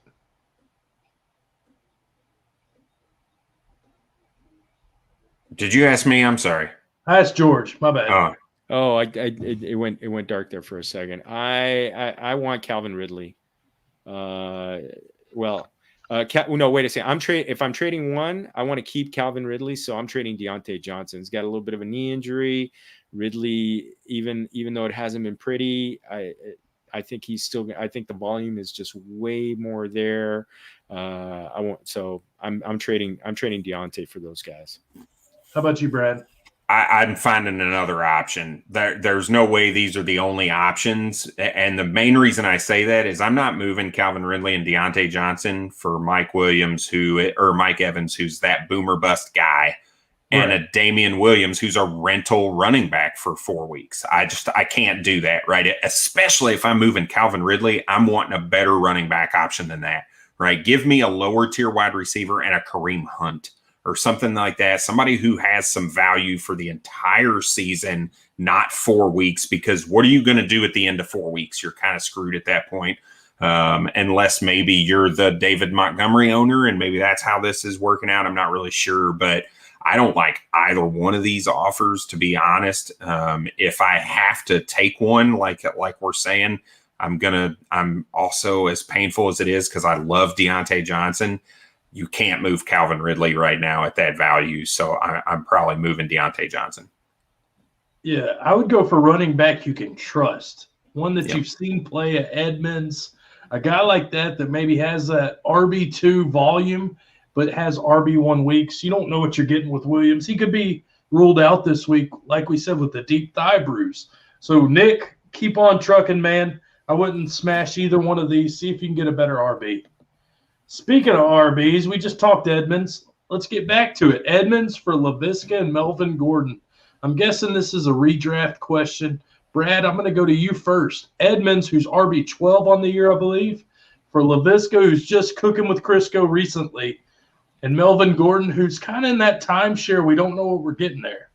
Did you ask me? I'm sorry. That's George. My bad. It went dark there for a second. I want Calvin Ridley. No, wait a second. If I'm trading one, I want to keep Calvin Ridley, so I'm trading Deontay Johnson. He's got a little bit of a knee injury. Ridley, even though it hasn't been pretty, I think he's still. I think the volume is just way more there. I'm trading Deontay for those guys. How about you, Brad? I'm finding another option. There's no way these are the only options. And the main reason I say that is I'm not moving Calvin Ridley and Deontay Johnson for Mike Williams, or Mike Evans, who's that boomer bust guy, and a Damien Williams, who's a rental running back for 4 weeks. I can't do that, right? Especially if I'm moving Calvin Ridley, I'm wanting a better running back option than that, right? Give me a lower tier wide receiver and a Kareem Hunt or something like that. Somebody who has some value for the entire season, not 4 weeks, because what are you going to do at the end of 4 weeks? You're kind of screwed at that point. Unless maybe you're the David Montgomery owner and maybe that's how this is working out. I'm not really sure, but I don't like either one of these offers, to be honest. If I have to take one, like we're saying, I'm also, as painful as it is, because I love Deontay Johnson, you can't move Calvin Ridley right now at that value. So I'm probably moving Deontay Johnson. Yeah, I would go for running back you can trust. One that you've seen play at Edmonds, a guy like that maybe has that RB2 volume, but has RB1 weeks. You don't know what you're getting with Williams. He could be ruled out this week, like we said, with the deep thigh bruise. So, Nick, keep on trucking, man. I wouldn't smash either one of these. See if you can get a better RB. Speaking of RBs, we just talked Edmonds. Let's get back to it. Edmonds for LaVisca and Melvin Gordon. I'm guessing this is a redraft question. Brad, I'm going to go to you first. Edmonds, who's RB12 on the year, I believe, for LaVisca, who's just cooking with Crisco recently, and Melvin Gordon, who's kind of in that timeshare. We don't know what we're getting there.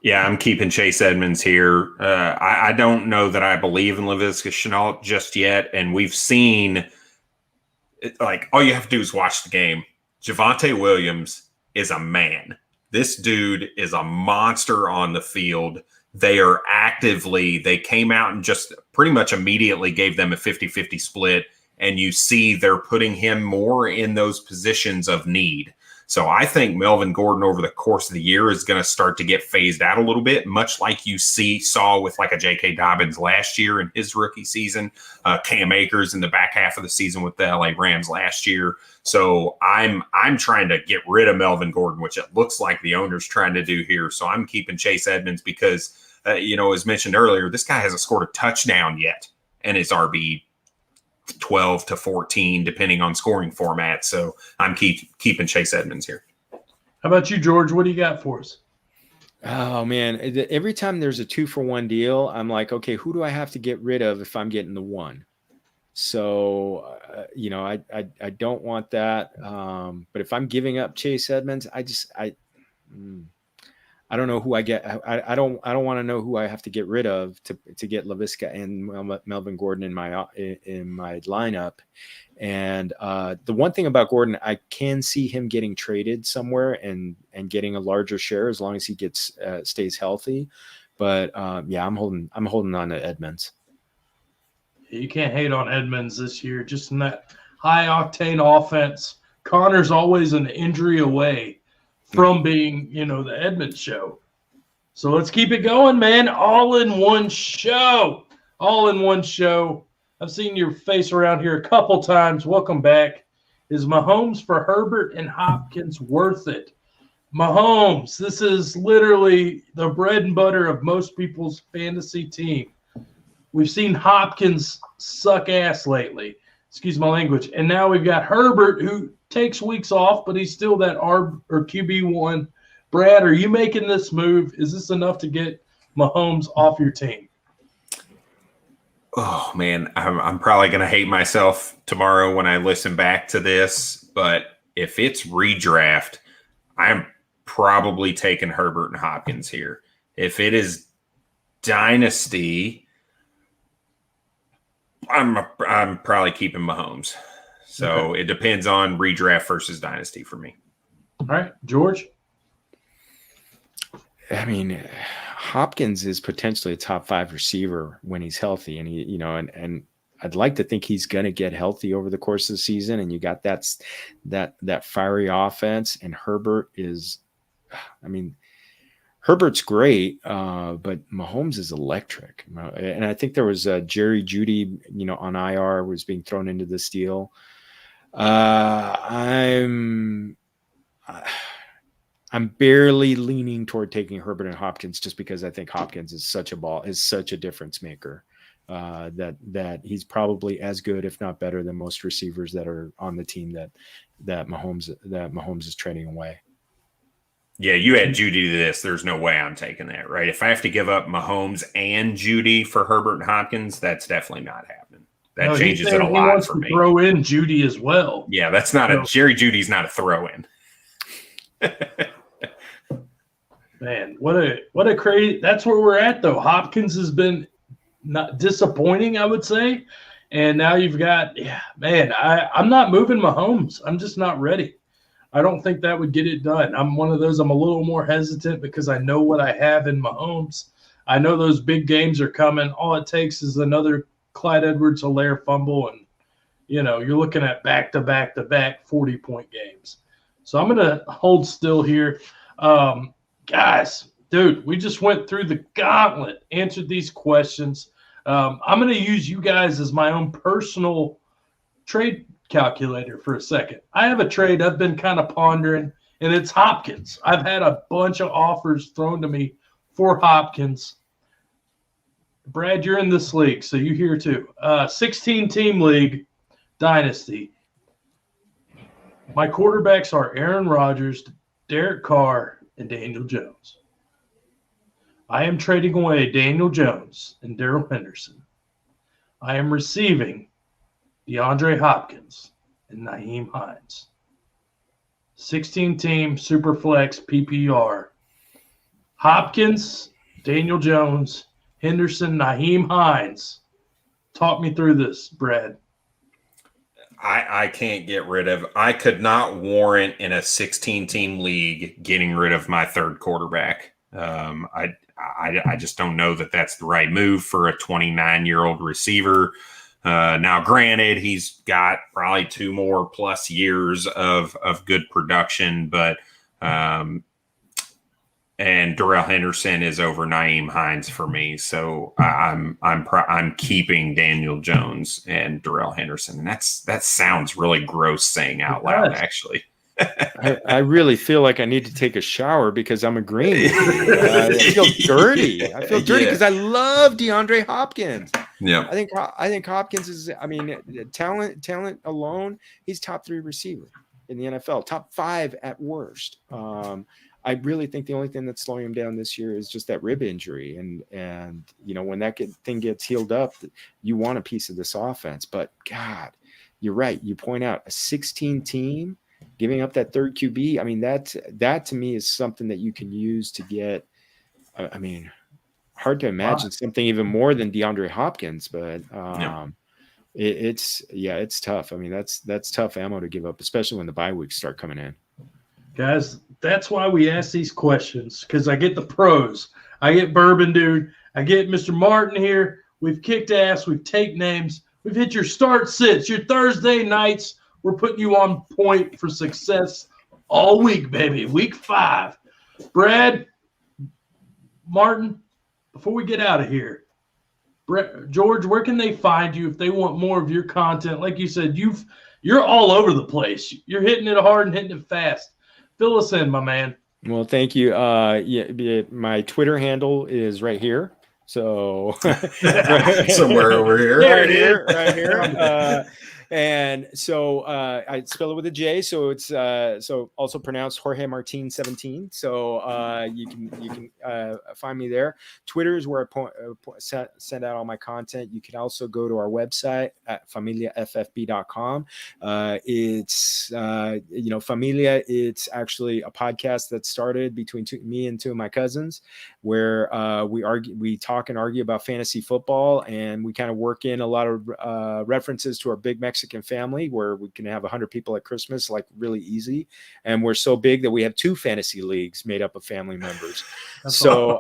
Yeah, I'm keeping Chase Edmonds here. I don't know that I believe in LaVisca Chenault just yet, and we've seen – all you have to do is watch the game. Javonte Williams is a man. This dude is a monster on the field. They came out and just pretty much immediately gave them a 50-50 split, and you see they're putting him more in those positions of need. So I think Melvin Gordon over the course of the year is going to start to get phased out a little bit, much like you saw with like a J.K. Dobbins last year in his rookie season, Cam Akers in the back half of the season with the L.A. Rams last year. So I'm trying to get rid of Melvin Gordon, which it looks like the owner's trying to do here. So I'm keeping Chase Edmonds because, as mentioned earlier, this guy hasn't scored a touchdown yet and is RB 12 to 14, depending on scoring format. So I'm keeping Chase Edmonds here. How about you, George? What do you got for us? Oh, man. Every time there's a 2-for-1 deal, I'm like, okay, who do I have to get rid of if I'm getting the one? So, I don't want that. But if I'm giving up Chase Edmonds, I don't know who I get. I don't want to know who I have to get rid of to get LaVisca and Melvin Gordon in my lineup. And the one thing about Gordon, I can see him getting traded somewhere and getting a larger share as long as he stays healthy. But I'm holding on to Edmonds. You can't hate on Edmonds this year, just in that high octane offense. Connor's always an injury away from being, the Edmonds show. So let's keep it going, man. All in one show. I've seen your face around here a couple times. Welcome back. Is Mahomes for Herbert and Hopkins worth it? Mahomes, this is literally the bread and butter of most people's fantasy team. We've seen Hopkins suck ass lately. Excuse my language. And now we've got Herbert, who takes weeks off, but he's still that QB1. Brad, are you making this move? Is this enough to get Mahomes off your team? Oh, man, I'm probably going to hate myself tomorrow when I listen back to this. But if it's redraft, I'm probably taking Herbert and Hopkins here. If it is dynasty, I'm probably keeping Mahomes. So It depends on redraft versus dynasty for me. All right, George. I mean, Hopkins is potentially a top 5 receiver when he's healthy, and he, and I'd like to think he's going to get healthy over the course of the season. And you got that fiery offense, and Herbert is, Herbert's great, but Mahomes is electric. And I think there was Jerry Jeudy, on IR was being thrown into this deal. I'm barely leaning toward taking Herbert and Hopkins just because I think Hopkins is such a difference maker. That he's probably as good, if not better, than most receivers that are on the team that Mahomes is trading away. Yeah, you had Jeudy to this. There's no way I'm taking that, right? If I have to give up Mahomes and Jeudy for Herbert and Hopkins, that's definitely not happening. That changes it a lot for me. Throw in Jeudy as well. Yeah, that's not Jerry Judy's not a throw-in. Man, what a crazy. That's where we're at, though. Hopkins has been not disappointing, I would say. And now you've got, I'm not moving Mahomes. I'm just not ready. I don't think that would get it done. I'm one of those, I'm a little more hesitant because I know what I have in Mahomes. I know those big games are coming. All it takes is another Clyde Edwards-Helaire fumble, and, you're looking at back-to-back-to-back 40-point games. So I'm going to hold still here. Guys, dude, we just went through the gauntlet, answered these questions. I'm going to use you guys as my own personal trade calculator for a second. I have a trade I've been kind of pondering, and it's Hopkins. I've had a bunch of offers thrown to me for Hopkins. Brad, you're in this league, so you here too. 16-team league, dynasty. My quarterbacks are Aaron Rodgers, Derek Carr, and Daniel Jones. I am trading away Daniel Jones and Darrell Henderson. I am receiving DeAndre Hopkins and Nyheim Hines. 16-team Superflex PPR. Hopkins, Daniel Jones, Henderson, Nyheim Hines. Talk me through this, Brad. I can't get rid of. I could not warrant in a 16-team league getting rid of my third quarterback. I just don't know that that's the right move for a 29-year-old receiver. Now, granted, he's got probably 2 more plus years of good production, but and Darrell Henderson is over Nyheim Hines for me, so I'm keeping Daniel Jones and Darrell Henderson. And that sounds really gross saying out loud, actually. I really feel like I need to take a shower because I'm agreeing. I feel dirty. I feel dirty because I love DeAndre Hopkins. Yeah, I think Hopkins is. I mean, talent alone, he's top 3 receiver in the NFL, top 5 at worst. I really think the only thing that's slowing him down this year is just that rib injury, and when that thing gets healed up, you want a piece of this offense. But God, you're right. You point out a 16 team. giving up that third QB. I mean, that to me is something that you can use to get. I mean, hard to imagine something even more than DeAndre Hopkins, but it's tough. I mean, that's tough ammo to give up, especially when the bye weeks start coming in. Guys, that's why we ask these questions, because I get the pros. I get Bourbon Dude. I get Mr. Martin here. We've kicked ass. We've taken names. We've hit your start sits, your Thursday nights. We're putting you on point for success all week, baby. Week 5. Brad, Martin, before we get out of here, George, where can they find you if they want more of your content? Like you said, you're all over the place. You're hitting it hard and hitting it fast. Fill us in, my man. Well, thank you. My Twitter handle is right here. So somewhere over here. Right here. And so I spell it with a J, so it's so also pronounced Jorge Martin 17. So you can find me there. Twitter is where I send out all my content. You can also go to our website at familiaffb.com. It's Familia. It's actually a podcast that started between me and 2 of my cousins, where we talk and argue about fantasy football, and we kind of work in a lot of references to our big Mexican family, where we can have 100 people at Christmas, like really easy. And we're so big that we have 2 fantasy leagues made up of family members. So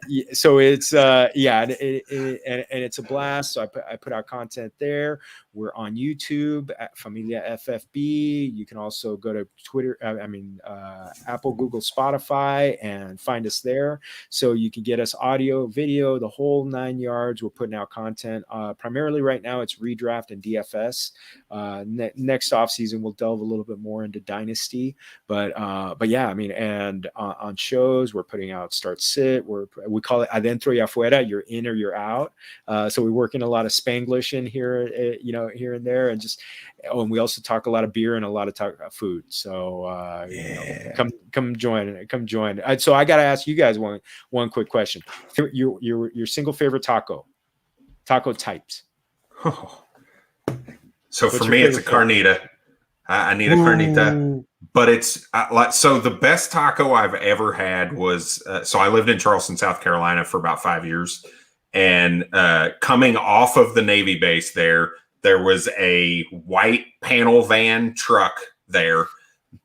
it's and it's a blast. So I put out content there. We're on YouTube at Familia FFB. You can also go to Twitter, Apple, Google, Spotify, and find us there. So you can get us audio, video, the whole 9 yards. We're putting out content. Primarily right now, it's redraft and DFS. Next offseason, we'll delve a little bit more into Dynasty. But yeah, I mean, and on shows, we're putting out Start Sit. We call it Adentro y Afuera. You're in or you're out. So we work in a lot of Spanglish in here, here and there, and and we also talk a lot of beer and a lot of talk about food. So come join. So I got to ask you guys one quick question. Your single favorite taco types. Oh. So for me, it's a carnita. I need a carnita, but it's so the best taco I've ever had was, so I lived in Charleston, South Carolina for about 5 years. And coming off of the Navy base there was a white panel van truck there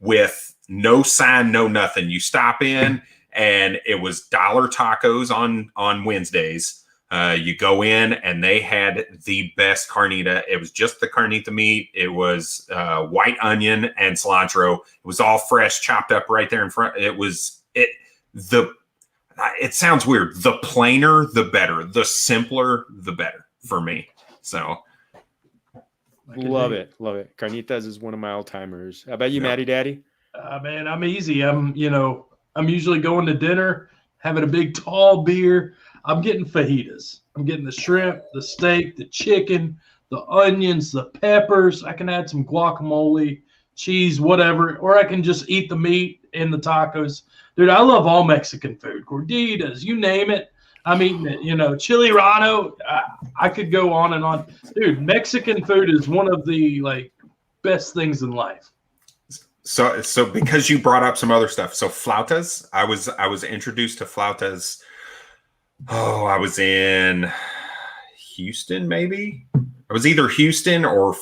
with no sign, no nothing. You stop in and it was $1 tacos on Wednesdays. You go in and they had the best carnita. It was just the carnita meat. It was white onion and cilantro. It was all fresh, chopped up right there in front. It sounds weird. The plainer, the better. The simpler, the better for me. So love it. Carnitas is one of my all-timers. How about you, Matty Daddy? Man, I'm easy. I'm usually going to dinner, having a big tall beer. I'm getting fajitas. I'm getting the shrimp, the steak, the chicken, the onions, the peppers. I can add some guacamole, cheese, whatever, or I can just eat the meat in the tacos. Dude, I love all Mexican food. Gorditas, you name it, I'm eating it. Chili rano. I could go on and on. Dude, Mexican food is one of the best things in life. So because you brought up some other stuff, so flautas. I was introduced to flautas. Oh, I was in Houston, maybe. I was either Houston or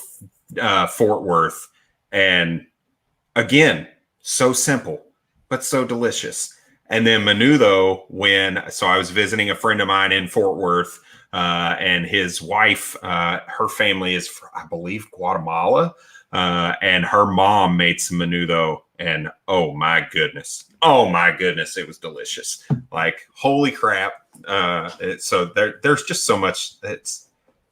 Fort Worth. And again, so simple, but so delicious. And then menudo, so I was visiting a friend of mine in Fort Worth, and his wife, her family is, I believe, Guatemala. And her mom made some menudo, and oh my goodness, it was delicious. Like, holy crap. So there's just so much.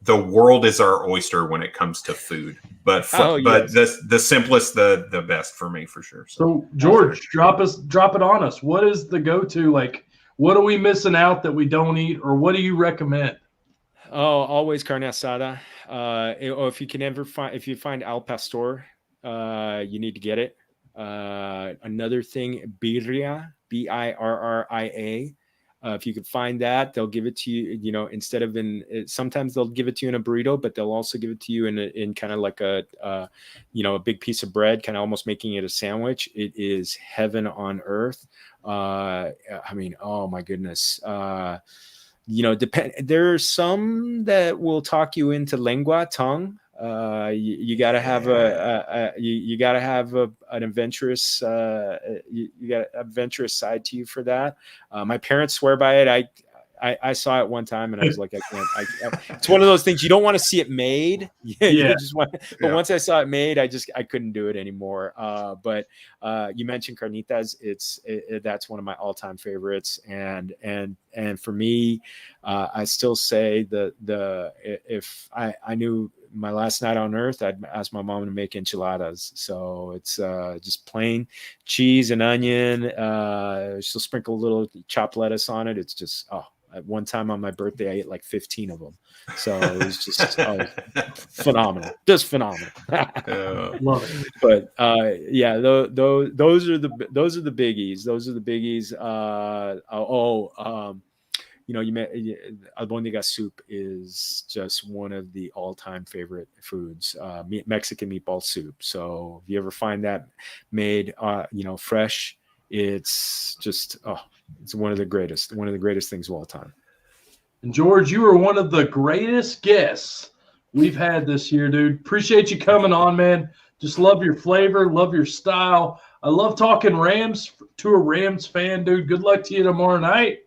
The world is our oyster when it comes to food, but the simplest, the best for me, for sure. So George, drop it on us. What is the go-to? What are we missing out that we don't eat, or what do you recommend? Oh, always carne asada. If you find al pastor, you need to get it. Another thing, birria, birria. If you could find that, they'll give it to you, you know, instead of sometimes they'll give it to you in a burrito, but they'll also give it to you in kind of like a big piece of bread, kind of almost making it a sandwich. It is heaven on earth. I mean, oh my goodness. There are some that will talk you into lengua, tongue. You got to have an adventurous you got a adventurous side to you for that. My parents swear by it. I saw it one time and I was like, I can't. It's one of those things you don't want to see it made. You just want. But once I saw it made, I couldn't do it anymore. But you mentioned carnitas. That's one of my all-time favorites. And for me, I still say if I knew my last night on earth, I'd ask my mom to make enchiladas. So it's just plain cheese and onion. She'll sprinkle a little chopped lettuce on it. It's just at one time on my birthday, I ate like 15 of them. So it was just phenomenal, just phenomenal. Love it. But those are the biggies. Those are the biggies. Albondiga soup is just one of the all-time favorite foods. Mexican meatball soup. So if you ever find that made, fresh, it's just it's one of the greatest things of all time. And George, you are one of the greatest guests we've had this year, dude. Appreciate you coming on, man. Just love your flavor, love your style. I love talking Rams to a Rams fan, dude. Good luck to you tomorrow night.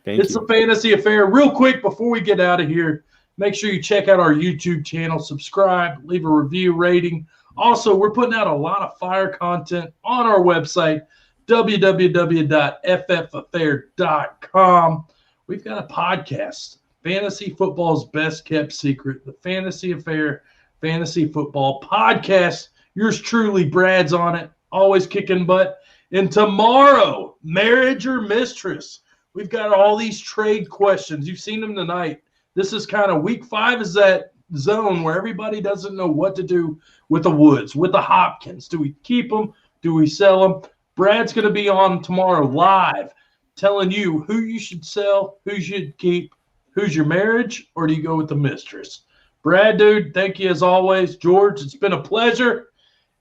It's a fantasy affair. Real quick, before we get out of here, make sure you check out our YouTube channel, subscribe, leave a review, rating. Also, we're putting out a lot of fire content on our website, www.ffaffair.com. We've got a podcast, Fantasy Football's Best Kept Secret, the Fantasy Affair Fantasy Football Podcast. Yours truly, Brad's on it, always kicking butt. And tomorrow, marriage or mistress. We've got all these trade questions. You've seen them tonight. This is kind of week 5 is that zone where everybody doesn't know what to do with the Woods, with the Hopkins. Do we keep them? Do we sell them? Brad's going to be on tomorrow live telling you who you should sell, who you should keep, who's your marriage, or do you go with the mistress? Brad, dude, thank you as always. George, it's been a pleasure.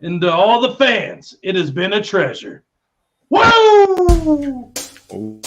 And to all the fans, it has been a treasure. Woo! Oh.